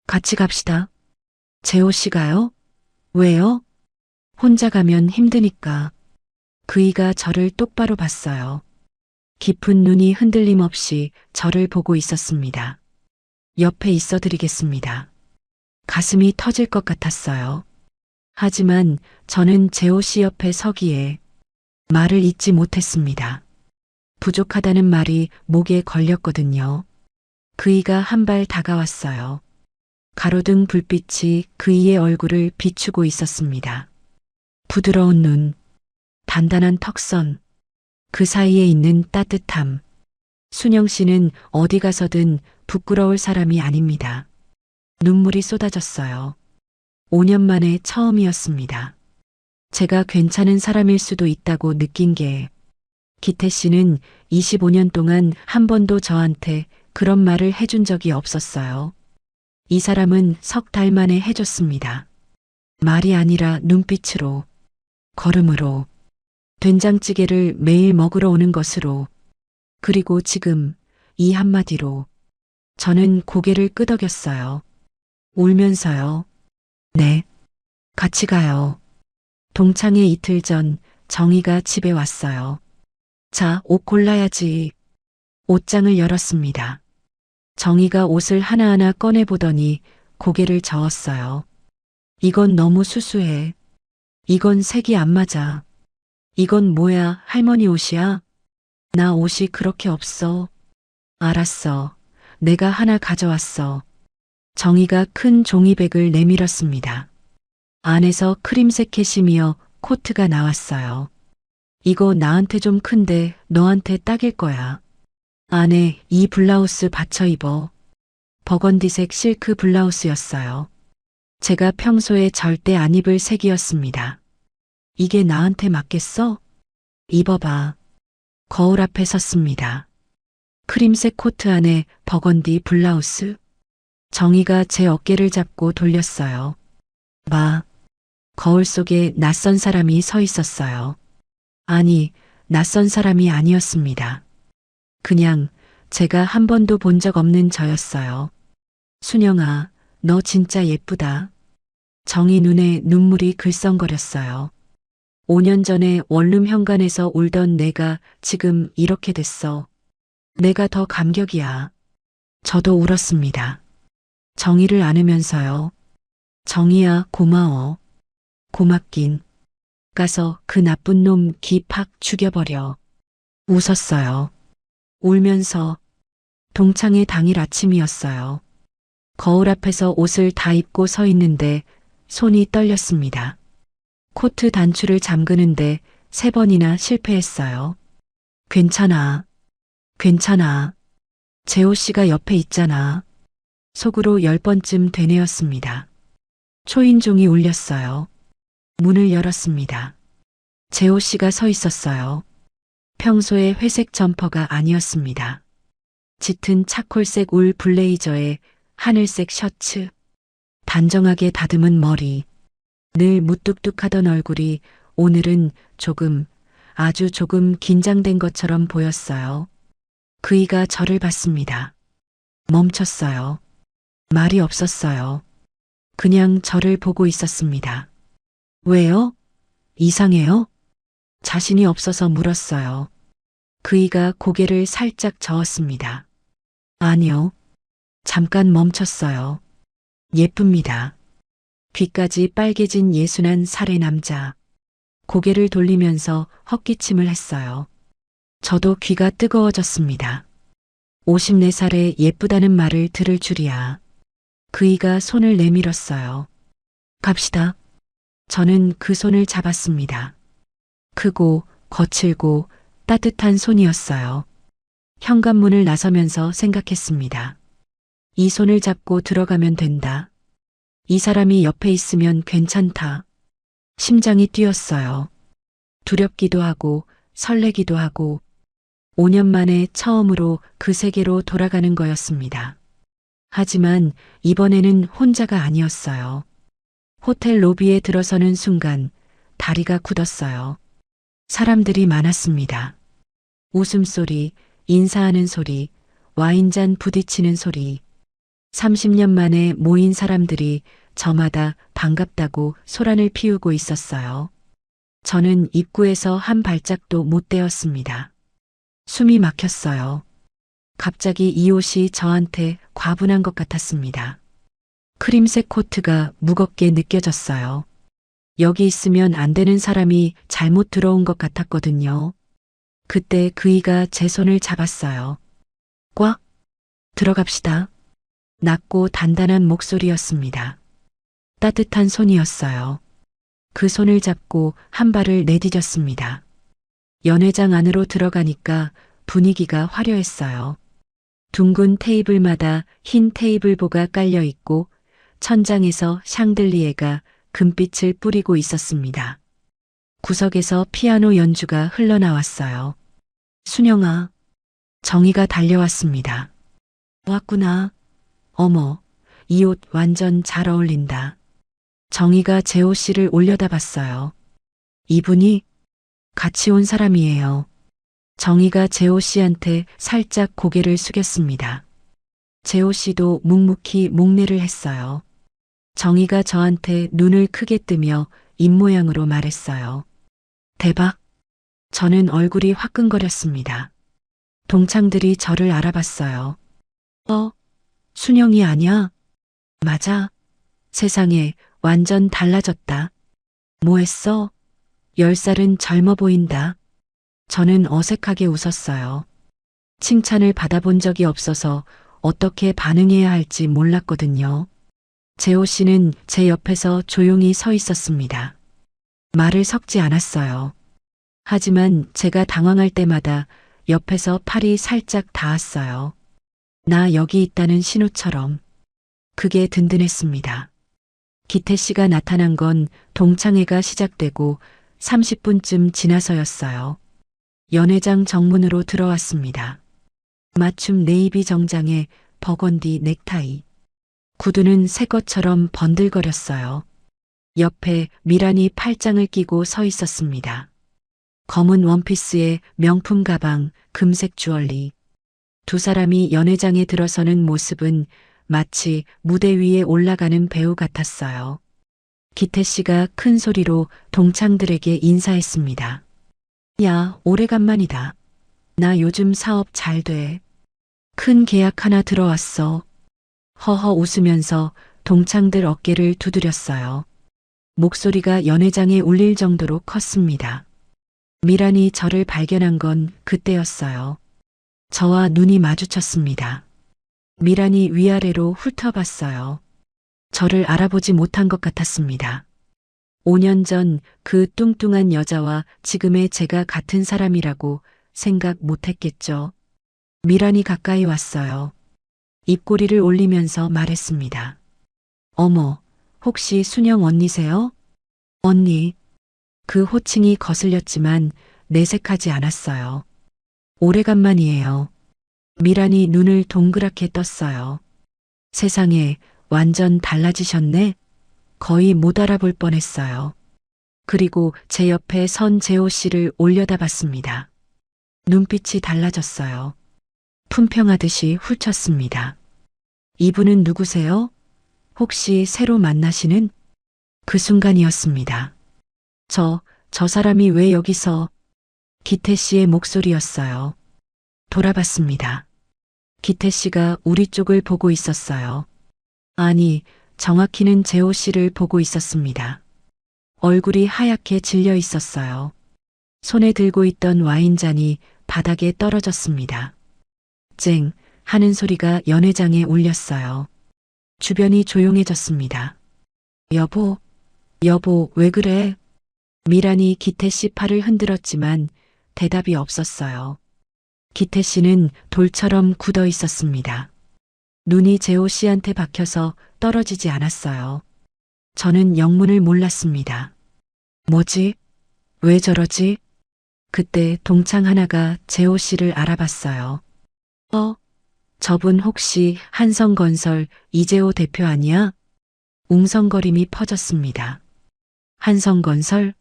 같이 갑시다. 재호 씨가요? 왜요? 혼자 가면 힘드니까. 그이가 저를 똑바로 봤어요. 깊은 눈이 흔들림 없이 저를 보고 있었습니다. 옆에 있어 드리겠습니다. 가슴이 터질 것 같았어요. 하지만 저는 재호 씨 옆에 서기에 말을 잇지 못했습니다. 부족하다는 말이 목에 걸렸거든요. 그이가 한 발 다가왔어요. 가로등 불빛이 그이의 얼굴을 비추고 있었습니다. 부드러운 눈, 단단한 턱선, 그 사이에 있는 따뜻함. 순영 씨는 어디 가서든 부끄러울 사람이 아닙니다. 눈물이 쏟아졌어요. 5년 만에 처음이었습니다. 제가 괜찮은 사람일 수도 있다고 느낀 게 기태 씨는 25년 동안 한 번도 저한테 그런 말을 해준 적이 없었어요. 이 사람은 석 달 만에 해줬습니다. 말이 아니라 눈빛으로, 걸음으로, 된장찌개를 매일 먹으러 오는 것으로, 그리고 지금 이 한마디로 저는 고개를 끄덕였어요. 울면서요. 네, 같이 가요. 동창회 이틀 전 정희가 집에 왔어요. 자, 옷 골라야지. 옷장을 열었습니다. 정희가 옷을 하나하나 꺼내보더니 고개를 저었어요. 이건 너무 수수해. 이건 색이 안 맞아. 이건 뭐야, 할머니 옷이야? 나 옷이 그렇게 없어. 알았어. 내가 하나 가져왔어. 정희가 큰 종이백을 내밀었습니다. 안에서 크림색 캐시미어 코트가 나왔어요. 이거 나한테 좀 큰데 너한테 딱일 거야. 안에 이 블라우스 받쳐 입어. 버건디색 실크 블라우스였어요. 제가 평소에 절대 안 입을 색이었습니다. 이게 나한테 맞겠어? 입어봐. 거울 앞에 섰습니다. 크림색 코트 안에 버건디 블라우스. 정희가 제 어깨를 잡고 돌렸어요. 봐. 거울 속에 낯선 사람이 서 있었어요. 아니, 낯선 사람이 아니었습니다. 그냥 제가 한 번도 본 적 없는 저였어요. 순영아, 너 진짜 예쁘다. 정희 눈에 눈물이 글썽거렸어요. 5년 전에 원룸 현관에서 울던 내가 지금 이렇게 됐어. 내가 더 감격이야. 저도 울었습니다. 정희를 안으면서요. 정희야, 고마워. 고맙긴. 가서 그 나쁜 놈 기 팍 죽여버려. 웃었어요. 울면서. 동창회 당일 아침이었어요. 거울 앞에서 옷을 다 입고 서 있는데 손이 떨렸습니다. 코트 단추를 잠그는데 3번이나 실패했어요. 괜찮아. 괜찮아. 재호 씨가 옆에 있잖아. 속으로 10번쯤 되뇌었습니다. 초인종이 울렸어요. 문을 열었습니다. 재호 씨가 서 있었어요. 평소의 회색 점퍼가 아니었습니다. 짙은 차콜색 울 블레이저에 하늘색 셔츠, 단정하게 다듬은 머리, 늘 무뚝뚝하던 얼굴이 오늘은 조금, 아주 조금 긴장된 것처럼 보였어요. 그이가 저를 봤습니다. 멈췄어요. 말이 없었어요. 그냥 저를 보고 있었습니다. 왜요? 이상해요? 자신이 없어서 물었어요. 그이가 고개를 살짝 저었습니다. 아니요. 잠깐 멈췄어요. 예쁩니다. 귀까지 빨개진 예순한 살의 남자. 고개를 돌리면서 헛기침을 했어요. 저도 귀가 뜨거워졌습니다. 54살에 예쁘다는 말을 들을 줄이야. 그이가 손을 내밀었어요. 갑시다. 저는 그 손을 잡았습니다. 크고 거칠고 따뜻한 손이었어요. 현관문을 나서면서 생각했습니다. 이 손을 잡고 들어가면 된다. 이 사람이 옆에 있으면 괜찮다. 심장이 뛰었어요. 두렵기도 하고 설레기도 하고 5년 만에 처음으로 그 세계로 돌아가는 거였습니다. 하지만 이번에는 혼자가 아니었어요. 호텔 로비에 들어서는 순간 다리가 굳었어요. 사람들이 많았습니다. 웃음소리, 인사하는 소리, 와인잔 부딪히는 소리. 30년 만에 모인 사람들이 저마다 반갑다고 소란을 피우고 있었어요. 저는 입구에서 한 발짝도 못 떼었습니다. 숨이 막혔어요. 갑자기 이 옷이 저한테 과분한 것 같았습니다. 크림색 코트가 무겁게 느껴졌어요. 여기 있으면 안 되는 사람이 잘못 들어온 것 같았거든요. 그때 그이가 제 손을 잡았어요. 꽉 들어갑시다. 낮고 단단한 목소리였습니다. 따뜻한 손이었어요. 그 손을 잡고 한 발을 내디뎠습니다. 연회장 안으로 들어가니까 분위기가 화려했어요. 둥근 테이블마다 흰 테이블보가 깔려 있고 천장에서 샹들리에가 금빛을 뿌리고 있었습니다. 구석에서 피아노 연주가 흘러나왔어요. 순영아, 정희가 달려왔습니다. 왔구나. 어머, 이 옷 완전 잘 어울린다. 정희가 재호 씨를 올려다봤어요. 이분이 같이 온 사람이에요. 정희가 재호 씨한테 살짝 고개를 숙였습니다. 재호 씨도 묵묵히 목례를 했어요. 정희가 저한테 눈을 크게 뜨며 입모양으로 말했어요. 대박. 저는 얼굴이 화끈거렸습니다. 동창들이 저를 알아봤어요. 순영이 아냐? 맞아. 세상에 완전 달라졌다. 뭐 했어? 10살은 젊어 보인다. 저는 어색하게 웃었어요. 칭찬을 받아본 적이 없어서 어떻게 반응해야 할지 몰랐거든요. 재호 씨는 제 옆에서 조용히 서 있었습니다. 말을 섞지 않았어요. 하지만 제가 당황할 때마다 옆에서 팔이 살짝 닿았어요. 나 여기 있다는 신호처럼. 그게 든든했습니다. 기태 씨가 나타난 건 동창회가 시작되고 30분쯤 지나서였어요. 연회장 정문으로 들어왔습니다. 맞춤 네이비 정장에 버건디 넥타이. 구두는 새 것처럼 번들거렸어요. 옆에 미란이 팔짱을 끼고 서 있었습니다. 검은 원피스에 명품 가방, 금색 주얼리. 두 사람이 연회장에 들어서는 모습은 마치 무대 위에 올라가는 배우 같았어요. 기태 씨가 큰 소리로 동창들에게 인사했습니다. 야, 오래간만이다. 나 요즘 사업 잘 돼. 큰 계약 하나 들어왔어. 허허 웃으면서 동창들 어깨를 두드렸어요. 목소리가 연회장에 울릴 정도로 컸습니다. 미란이 저를 발견한 건 그때였어요. 저와 눈이 마주쳤습니다. 미란이 위아래로 훑어봤어요. 저를 알아보지 못한 것 같았습니다. 5년 전 그 뚱뚱한 여자와 지금의 제가 같은 사람이라고 생각 못했겠죠. 미란이 가까이 왔어요. 입꼬리를 올리면서 말했습니다. 어머, 혹시 순영 언니세요? 언니. 그 호칭이 거슬렸지만 내색하지 않았어요. 오래간만이에요. 미란이 눈을 동그랗게 떴어요. 세상에 완전 달라지셨네? 거의 못 알아볼 뻔했어요. 그리고 제 옆에 선 재호 씨를 올려다봤습니다. 눈빛이 달라졌어요. 품평하듯이 훑쳤습니다. 이분은 누구세요? 혹시 새로 만나시는? 그 순간이었습니다. 저 사람이 왜 여기서? 기태 씨의 목소리였어요. 돌아봤습니다. 기태 씨가 우리 쪽을 보고 있었어요. 아니, 정확히는 재호 씨를 보고 있었습니다. 얼굴이 하얗게 질려 있었어요. 손에 들고 있던 와인잔이 바닥에 떨어졌습니다. 쨍 하는 소리가 연회장에 울렸어요. 주변이 조용해졌습니다. 여보, 왜 그래? 미란이 기태 씨 팔을 흔들었지만 대답이 없었어요. 기태 씨는 돌처럼 굳어 있었습니다. 눈이 재호 씨한테 박혀서 떨어지지 않았어요. 저는 영문을 몰랐습니다. 뭐지? 왜 저러지? 그때 동창 하나가 재호 씨를 알아봤어요. 저분 혹시 한성건설 이재호 대표 아니야? 웅성거림이 퍼졌습니다. 한성건설?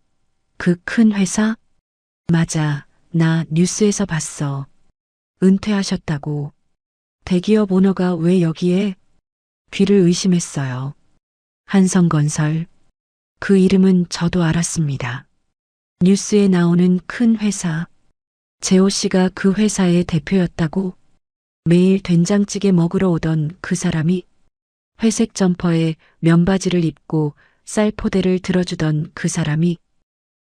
그 큰 회사? 맞아, 나 뉴스에서 봤어. 은퇴하셨다고. 대기업 오너가 왜 여기에? 귀를 의심했어요. 한성건설. 그 이름은 저도 알았습니다. 뉴스에 나오는 큰 회사. 재호 씨가 그 회사의 대표였다고? 매일 된장찌개 먹으러 오던 그 사람이? 회색 점퍼에 면바지를 입고 쌀포대를 들어주던 그 사람이?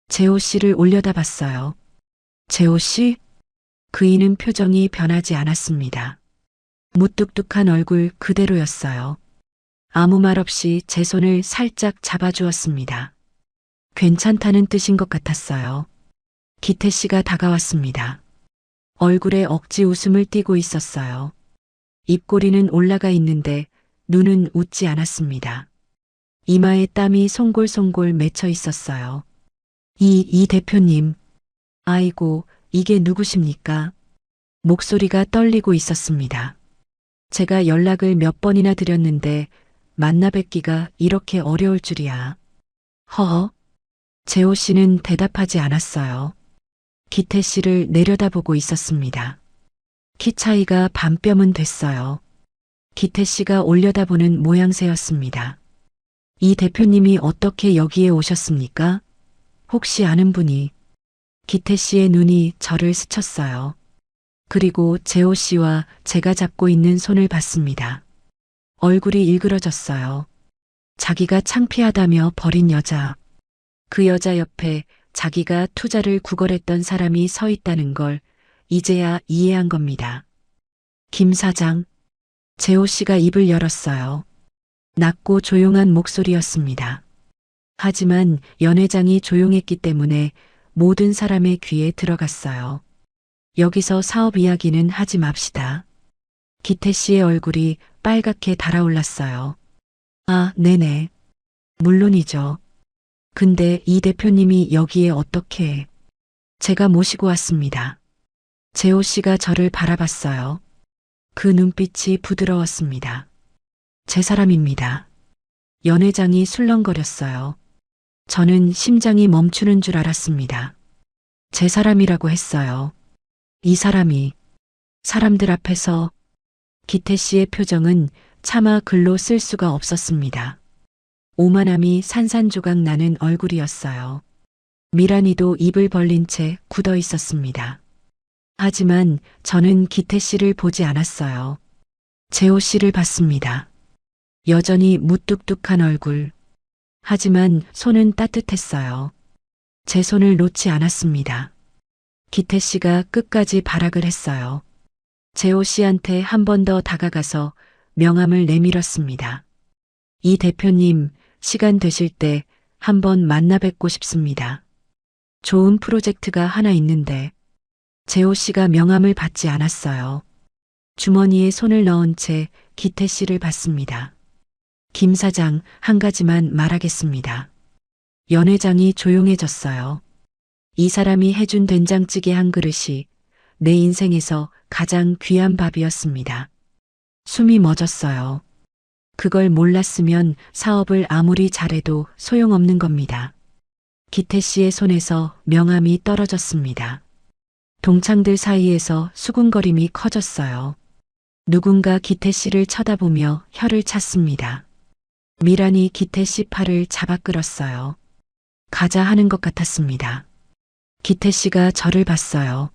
재호 씨를 올려다봤어요. 재호 씨? 그이는 표정이 변하지 않았습니다. 무뚝뚝한 얼굴 그대로였어요. 아무 말 없이 제 손을 살짝 잡아주었습니다. 괜찮다는 뜻인 것 같았어요. 기태 씨가 다가왔습니다. 얼굴에 억지 웃음을 띠고 있었어요. 입꼬리는 올라가 있는데 눈은 웃지 않았습니다. 이마에 땀이 송골송골 맺혀 있었어요. 이 대표님. 아이고, 이게 누구십니까? 목소리가 떨리고 있었습니다. 제가 연락을 몇 번이나 드렸는데 만나 뵙기가 이렇게 어려울 줄이야. 허허. 재호 씨는 대답하지 않았어요. 기태 씨를 내려다보고 있었습니다. 키 차이가 반뼘은 됐어요. 기태 씨가 올려다보는 모양새였습니다. 이 대표님이 어떻게 여기에 오셨습니까? 혹시 아는 분이? 기태 씨의 눈이 저를 스쳤어요. 그리고 재호 씨와 제가 잡고 있는 손을 봤습니다. 얼굴이 일그러졌어요. 자기가 창피하다며 버린 여자. 그 여자 옆에 자기가 투자를 구걸했던 사람이 서 있다는 걸 이제야 이해한 겁니다. 김 사장, 재호 씨가 입을 열었어요. 낮고 조용한 목소리였습니다. 하지만 연 회장이 조용했기 때문에 모든 사람의 귀에 들어갔어요. 여기서 사업 이야기는 하지 맙시다. 기태 씨의 얼굴이 빨갛게 달아올랐어요. 아, 네네. 물론이죠. 근데 이 대표님이 여기에 어떻게... 제가 모시고 왔습니다. 재호 씨가 저를 바라봤어요. 그 눈빛이 부드러웠습니다. 제 사람입니다. 연 회장이 술렁거렸어요. 저는 심장이 멈추는 줄 알았습니다. 제 사람이라고 했어요. 이 사람이 사람들 앞에서 기태 씨의 표정은 차마 글로 쓸 수가 없었습니다. 오만함이 산산조각 나는 얼굴이었어요. 미란이도 입을 벌린 채 굳어 있었습니다. 하지만 저는 기태 씨를 보지 않았어요. 재호 씨를 봤습니다. 여전히 무뚝뚝한 얼굴. 하지만 손은 따뜻했어요. 제 손을 놓지 않았습니다. 기태 씨가 끝까지 발악을 했어요. 재호 씨한테 한 번 더 다가가서 명함을 내밀었습니다. 이 대표님, 시간 되실 때 한번 만나 뵙고 싶습니다. 좋은 프로젝트가 하나 있는데. 재호 씨가 명함을 받지 않았어요. 주머니에 손을 넣은 채 기태 씨를 봤습니다. 김 사장, 한 가지만 말하겠습니다. 연 회장이 조용해졌어요. 이 사람이 해준 된장찌개 한 그릇이 내 인생에서 가장 귀한 밥이었습니다. 숨이 멎었어요. 그걸 몰랐으면 사업을 아무리 잘해도 소용없는 겁니다. 기태 씨의 손에서 명함이 떨어졌습니다. 동창들 사이에서 수군거림이 커졌어요. 누군가 기태 씨를 쳐다보며 혀를 찼습니다. 미란이 기태 씨 팔을 잡아 끌었어요. 가자 하는 것 같았습니다. 기태 씨가 저를 봤어요.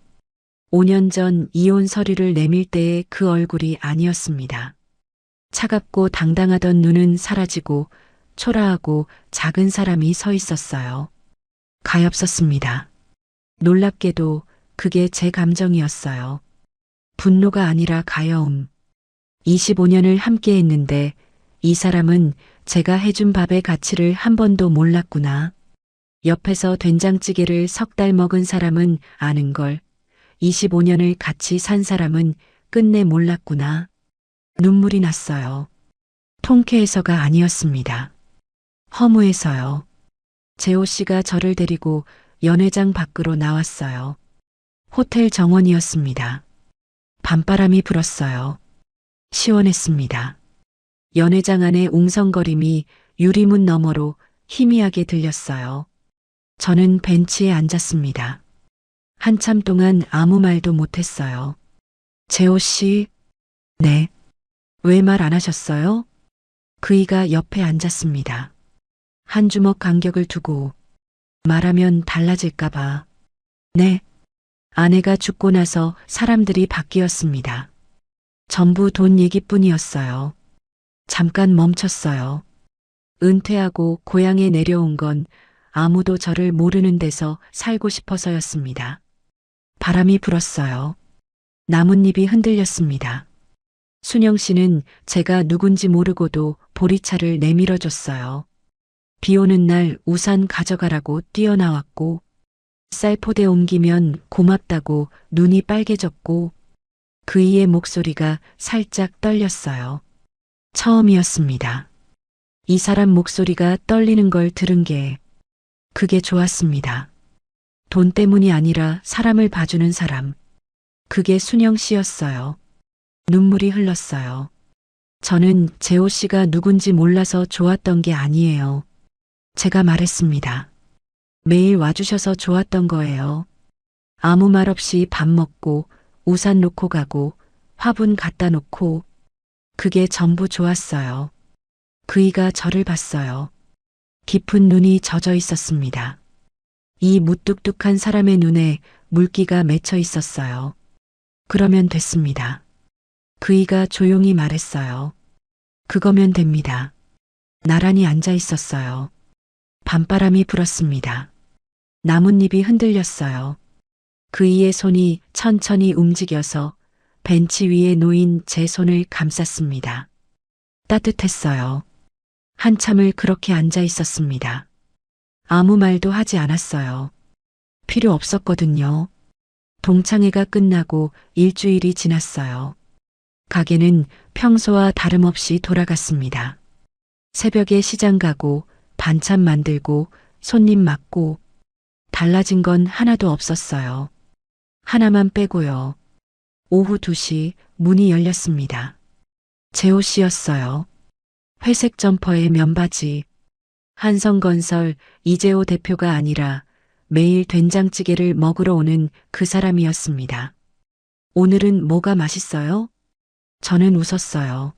5년 전 이혼 서류를 내밀 때의 그 얼굴이 아니었습니다. 차갑고 당당하던 눈은 사라지고 초라하고 작은 사람이 서 있었어요. 가엾었습니다. 놀랍게도 그게 제 감정이었어요. 분노가 아니라 가여움. 25년을 함께 했는데 이 사람은 제가 해준 밥의 가치를 한 번도 몰랐구나. 옆에서 된장찌개를 3달 먹은 사람은 아는 걸 25년을 같이 산 사람은 끝내 몰랐구나. 눈물이 났어요. 통쾌해서가 아니었습니다. 허무해서요. 재호 씨가 저를 데리고 연회장 밖으로 나왔어요. 호텔 정원이었습니다. 밤바람이 불었어요. 시원했습니다. 연회장 안의 웅성거림이 유리문 너머로 희미하게 들렸어요. 저는 벤치에 앉았습니다. 한참 동안 아무 말도 못했어요. 재호 씨? 네. 왜 말 안 하셨어요? 그이가 옆에 앉았습니다. 한 주먹 간격을 두고 말하면 달라질까봐. 네. 아내가 죽고 나서 사람들이 바뀌었습니다. 전부 돈 얘기뿐이었어요. 잠깐 멈췄어요. 은퇴하고 고향에 내려온 건 아무도 저를 모르는 데서 살고 싶어서였습니다. 바람이 불었어요. 나뭇잎이 흔들렸습니다. 순영 씨는 제가 누군지 모르고도 보리차를 내밀어줬어요. 비 오는 날 우산 가져가라고 뛰어나왔고 쌀포대 옮기면 고맙다고 눈이 빨개졌고 그이의 목소리가 살짝 떨렸어요. 처음이었습니다. 이 사람 목소리가 떨리는 걸 들은 게 그게 좋았습니다. 돈 때문이 아니라 사람을 봐주는 사람. 그게 순영 씨였어요. 눈물이 흘렀어요. 저는 재호 씨가 누군지 몰라서 좋았던 게 아니에요. 제가 말했습니다. 매일 와주셔서 좋았던 거예요. 아무 말 없이 밥 먹고 우산 놓고 가고 화분 갖다 놓고 그게 전부 좋았어요. 그이가 저를 봤어요. 깊은 눈이 젖어 있었습니다. 이 무뚝뚝한 사람의 눈에 물기가 맺혀 있었어요. 그러면 됐습니다. 그이가 조용히 말했어요. 그거면 됩니다. 나란히 앉아 있었어요. 밤바람이 불었습니다. 나뭇잎이 흔들렸어요. 그이의 손이 천천히 움직여서 벤치 위에 놓인 제 손을 감쌌습니다. 따뜻했어요. 한참을 그렇게 앉아 있었습니다. 아무 말도 하지 않았어요. 필요 없었거든요. 동창회가 끝나고 일주일이 지났어요. 가게는 평소와 다름없이 돌아갔습니다. 새벽에 시장 가고 반찬 만들고 손님 맞고 달라진 건 하나도 없었어요. 하나만 빼고요. 오후 2시 문이 열렸습니다. 재호 씨였어요. 회색 점퍼에 면바지. 한성건설 이재호 대표가 아니라 매일 된장찌개를 먹으러 오는 그 사람이었습니다. 오늘은 뭐가 맛있어요? 저는 웃었어요.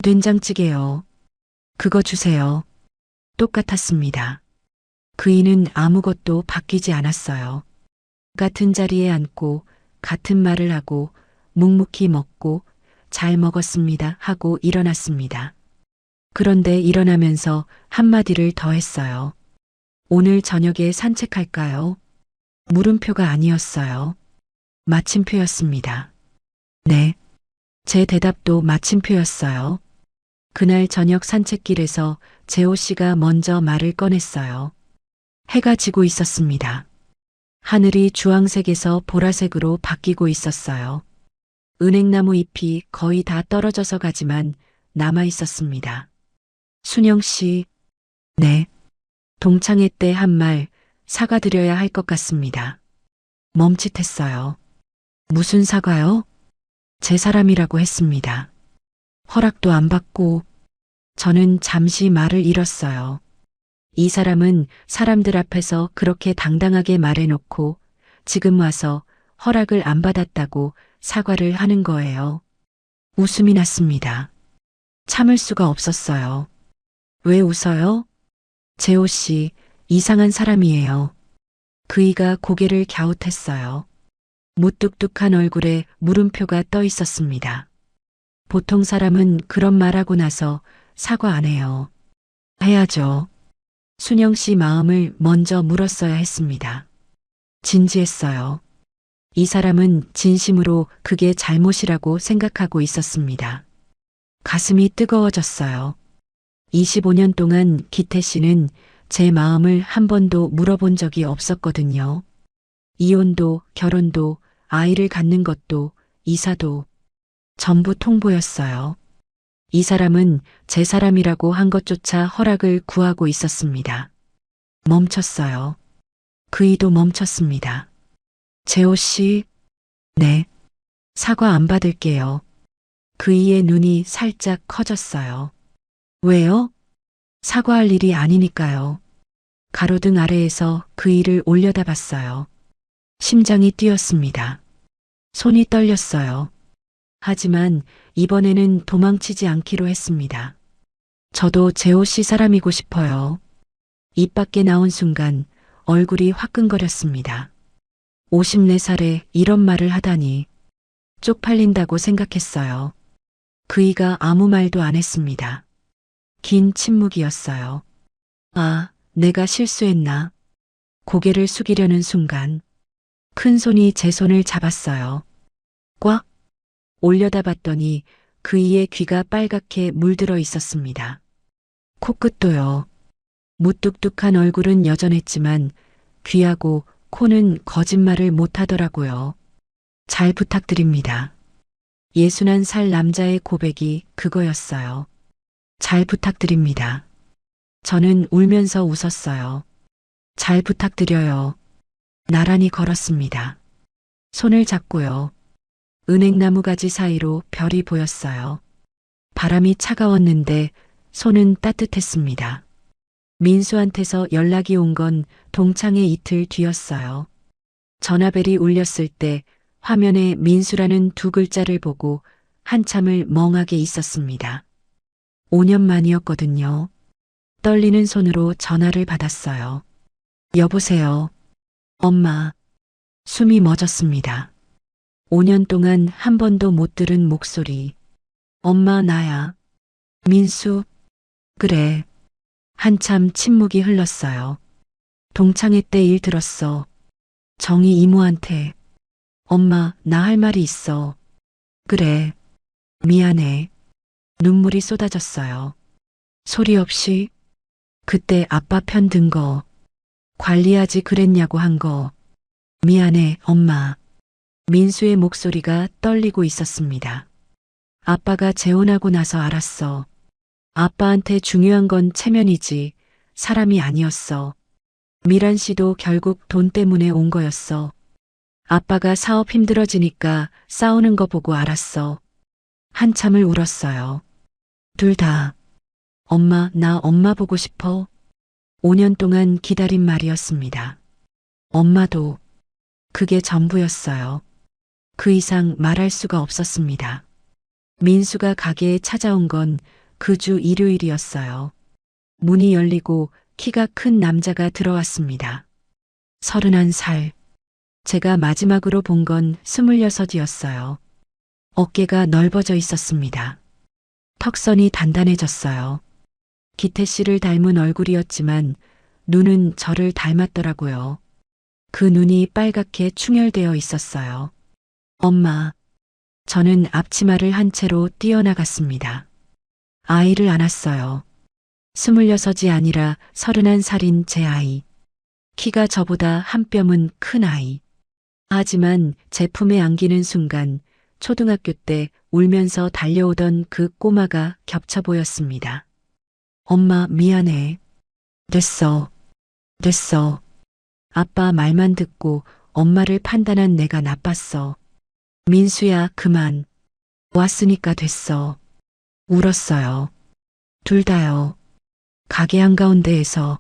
된장찌개요. 그거 주세요. 똑같았습니다. 그이는 아무것도 바뀌지 않았어요. 같은 자리에 앉고 같은 말을 하고 묵묵히 먹고 잘 먹었습니다 하고 일어났습니다. 그런데 일어나면서 한마디를 더 했어요. 오늘 저녁에 산책할까요? 물음표가 아니었어요. 마침표였습니다. 네. 제 대답도 마침표였어요. 그날 저녁 산책길에서 재호 씨가 먼저 말을 꺼냈어요. 해가 지고 있었습니다. 하늘이 주황색에서 보라색으로 바뀌고 있었어요. 은행나무 잎이 거의 다 떨어져서 가지만 남아 있었습니다. 순영 씨, 네. 동창회 때 한 말 사과드려야 할 것 같습니다. 멈칫했어요. 무슨 사과요? 제 사람이라고 했습니다. 허락도 안 받고 저는 잠시 말을 잃었어요. 이 사람은 사람들 앞에서 그렇게 당당하게 말해놓고 지금 와서 허락을 안 받았다고 사과를 하는 거예요. 웃음이 났습니다. 참을 수가 없었어요. 왜 웃어요? 재호 씨, 이상한 사람이에요. 그이가 고개를 갸웃했어요. 무뚝뚝한 얼굴에 물음표가 떠 있었습니다. 보통 사람은 그런 말하고 나서 사과 안 해요. 해야죠. 순영 씨 마음을 먼저 물었어야 했습니다. 진지했어요. 이 사람은 진심으로 그게 잘못이라고 생각하고 있었습니다. 가슴이 뜨거워졌어요. 25년 동안 기태 씨는 제 마음을 한 번도 물어본 적이 없었거든요. 이혼도, 결혼도, 아이를 갖는 것도, 이사도 전부 통보였어요. 이 사람은 제 사람이라고 한 것조차 허락을 구하고 있었습니다. 멈췄어요. 그이도 멈췄습니다. 재호 씨, 네. 사과 안 받을게요. 그이의 눈이 살짝 커졌어요. 왜요? 사과할 일이 아니니까요. 가로등 아래에서 그이를 올려다봤어요. 심장이 뛰었습니다. 손이 떨렸어요. 하지만 이번에는 도망치지 않기로 했습니다. 저도 재호 씨 사람이고 싶어요. 입 밖에 나온 순간 얼굴이 화끈거렸습니다. 54살에 이런 말을 하다니 쪽팔린다고 생각했어요. 그이가 아무 말도 안 했습니다. 긴 침묵이었어요. 아, 내가 실수했나? 고개를 숙이려는 순간 큰 손이 제 손을 잡았어요. 꽉 올려다봤더니 그이의 귀가 빨갛게 물들어 있었습니다. 코끝도요. 무뚝뚝한 얼굴은 여전했지만 귀하고 코는 거짓말을 못하더라고요. 잘 부탁드립니다. 61살 남자의 고백이 그거였어요. 잘 부탁드립니다. 저는 울면서 웃었어요. 잘 부탁드려요. 나란히 걸었습니다. 손을 잡고요. 은행나무 가지 사이로 별이 보였어요. 바람이 차가웠는데 손은 따뜻했습니다. 민수한테서 연락이 온 건 동창회 이틀 뒤였어요. 전화벨이 울렸을 때 화면에 민수라는 두 글자를 보고 한참을 멍하게 있었습니다. 5년 만이었거든요. 떨리는 손으로 전화를 받았어요. 여보세요. 엄마. 숨이 멎었습니다. 5년 동안 한 번도 못 들은 목소리. 엄마 나야. 민수. 그래. 한참 침묵이 흘렀어요. 동창회 때 일 들었어. 정희 이모한테. 엄마, 나 할 말이 있어. 그래. 미안해. 눈물이 쏟아졌어요. 소리 없이. 그때 아빠 편 든 거. 관리하지 그랬냐고 한 거. 미안해, 엄마. 민수의 목소리가 떨리고 있었습니다. 아빠가 재혼하고 나서 알았어. 아빠한테 중요한 건 체면이지 사람이 아니었어. 미란 씨도 결국 돈 때문에 온 거였어. 아빠가 사업 힘들어지니까 싸우는 거 보고 알았어. 한참을 울었어요. 둘 다. 엄마, 나 엄마 보고 싶어. 5년 동안 기다린 말이었습니다. 엄마도. 그게 전부였어요. 그 이상 말할 수가 없었습니다. 민수가 가게에 찾아온 건 그 주 일요일이었어요. 문이 열리고 키가 큰 남자가 들어왔습니다. 31살. 제가 마지막으로 본 건 26이었어요. 어깨가 넓어져 있었습니다. 턱선이 단단해졌어요. 기태 씨를 닮은 얼굴이었지만 눈은 저를 닮았더라고요. 그 눈이 빨갛게 충혈되어 있었어요. 엄마. 저는 앞치마를 한 채로 뛰어나갔습니다. 아이를 안았어요. 26이 아니라 31살인 제 아이. 키가 저보다 한 뼘은 큰 아이. 하지만 제 품에 안기는 순간 초등학교 때 울면서 달려오던 그 꼬마가 겹쳐 보였습니다. 엄마 미안해. 됐어. 됐어. 아빠 말만 듣고 엄마를 판단한 내가 나빴어. 민수야 그만. 왔으니까 됐어. 울었어요. 둘 다요. 가게 한가운데에서.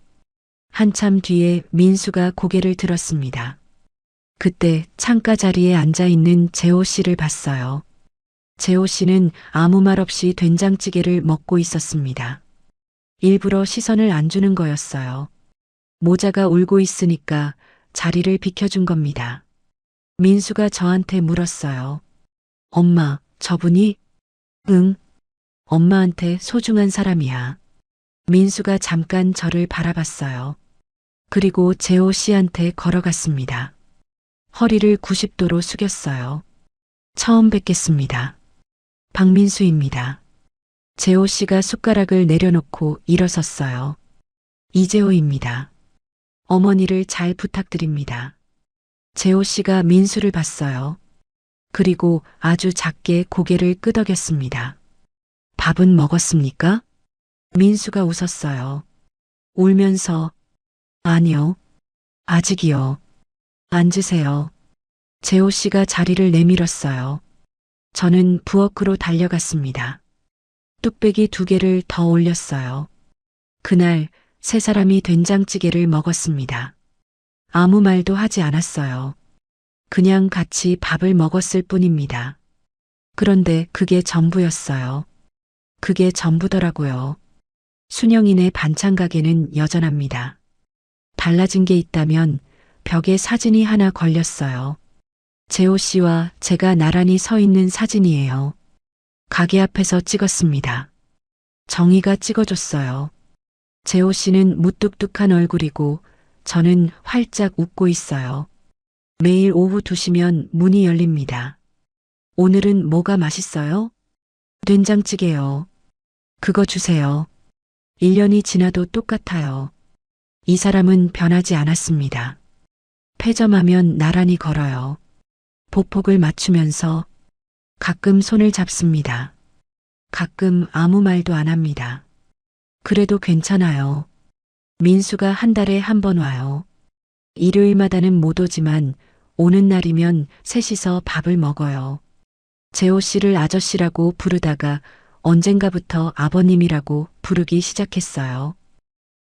한참 뒤에 민수가 고개를 들었습니다. 그때 창가 자리에 앉아 있는 재호 씨를 봤어요. 재호 씨는 아무 말 없이 된장찌개를 먹고 있었습니다. 일부러 시선을 안 주는 거였어요. 모자가 울고 있으니까 자리를 비켜준 겁니다. 민수가 저한테 물었어요. 엄마, 저분이? 응. 엄마한테 소중한 사람이야. 민수가 잠깐 저를 바라봤어요. 그리고 재호 씨한테 걸어갔습니다. 허리를 90도로 숙였어요. 처음 뵙겠습니다. 박민수입니다. 재호 씨가 숟가락을 내려놓고 일어섰어요. 이재호입니다. 어머니를 잘 부탁드립니다. 재호 씨가 민수를 봤어요. 그리고 아주 작게 고개를 끄덕였습니다. 밥은 먹었습니까? 민수가 웃었어요. 울면서 아니요. 아직이요. 앉으세요. 재호 씨가 자리를 내밀었어요. 저는 부엌으로 달려갔습니다. 뚝배기 2개를 더 올렸어요. 그날 3사람이 된장찌개를 먹었습니다. 아무 말도 하지 않았어요. 그냥 같이 밥을 먹었을 뿐입니다. 그런데 그게 전부였어요. 그게 전부더라고요. 순영이네 반찬 가게는 여전합니다. 달라진 게 있다면 벽에 사진이 하나 걸렸어요. 재호 씨와 제가 나란히 서 있는 사진이에요. 가게 앞에서 찍었습니다. 정희가 찍어줬어요. 재호 씨는 무뚝뚝한 얼굴이고 저는 활짝 웃고 있어요. 매일 오후 2시면 문이 열립니다. 오늘은 뭐가 맛있어요? 된장찌개요. 그거 주세요. 1년이 지나도 똑같아요. 이 사람은 변하지 않았습니다. 폐점하면 나란히 걸어요. 보폭을 맞추면서 가끔 손을 잡습니다. 가끔 아무 말도 안 합니다. 그래도 괜찮아요. 민수가 한 달에 한 번 와요. 일요일마다는 못 오지만 오는 날이면 셋이서 밥을 먹어요. 재호 씨를 아저씨라고 부르다가 언젠가부터 아버님이라고 부르기 시작했어요.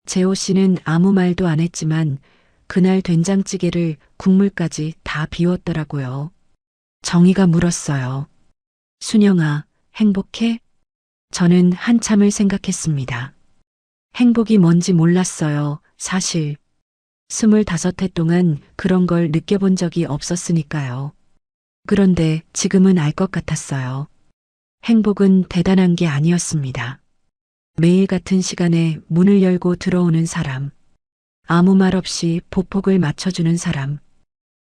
재호 씨는 아무 말도 안 했지만 그날 된장찌개를 국물까지 다 비웠더라고요. 정희가 물었어요. 순영아, 행복해? 저는 한참을 생각했습니다. 행복이 뭔지 몰랐어요, 사실. 25해 동안 그런 걸 느껴본 적이 없었으니까요. 그런데 지금은 알 것 같았어요. 행복은 대단한 게 아니었습니다. 매일 같은 시간에 문을 열고 들어오는 사람. 아무 말 없이 보폭을 맞춰주는 사람.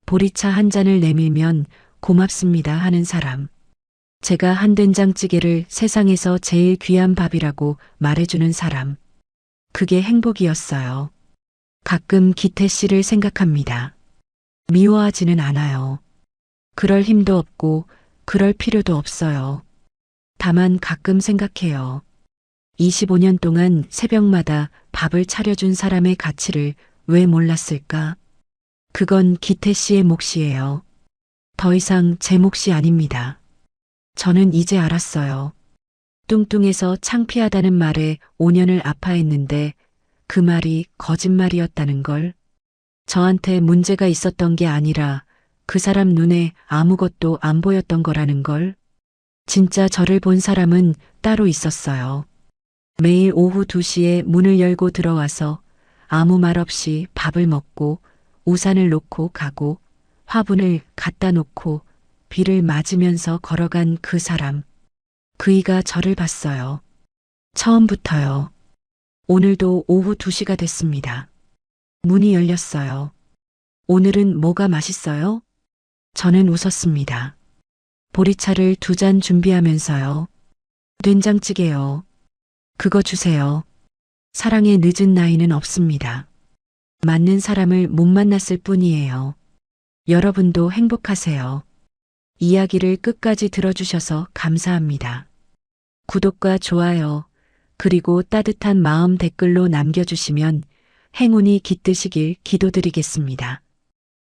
보리차 한 잔을 내밀면 고맙습니다 하는 사람. 제가 한 된장찌개를 세상에서 제일 귀한 밥이라고 말해주는 사람. 그게 행복이었어요. 가끔 기태 씨를 생각합니다. 미워하지는 않아요. 그럴 힘도 없고 그럴 필요도 없어요. 다만 가끔 생각해요. 25년 동안 새벽마다 밥을 차려준 사람의 가치를 왜 몰랐을까? 그건 기태 씨의 몫이에요. 더 이상 제 몫이 아닙니다. 저는 이제 알았어요. 뚱뚱해서 창피하다는 말에 5년을 아파했는데 그 말이 거짓말이었다는 걸. 저한테 문제가 있었던 게 아니라 그 사람 눈에 아무것도 안 보였던 거라는 걸. 진짜 저를 본 사람은 따로 있었어요. 매일 오후 2시에 문을 열고 들어와서 아무 말 없이 밥을 먹고 우산을 놓고 가고 화분을 갖다 놓고 비를 맞으면서 걸어간 그 사람. 그이가 저를 봤어요. 처음부터요. 오늘도 오후 2시가 됐습니다. 문이 열렸어요. 오늘은 뭐가 맛있어요? 저는 웃었습니다. 보리차를 2잔 준비하면서요. 된장찌개요. 그거 주세요. 사랑의 늦은 나이는 없습니다. 맞는 사람을 못 만났을 뿐이에요. 여러분도 행복하세요. 이야기를 끝까지 들어주셔서 감사합니다. 구독과 좋아요, 그리고 따뜻한 마음 댓글로 남겨주시면 행운이 깃드시길 기도드리겠습니다.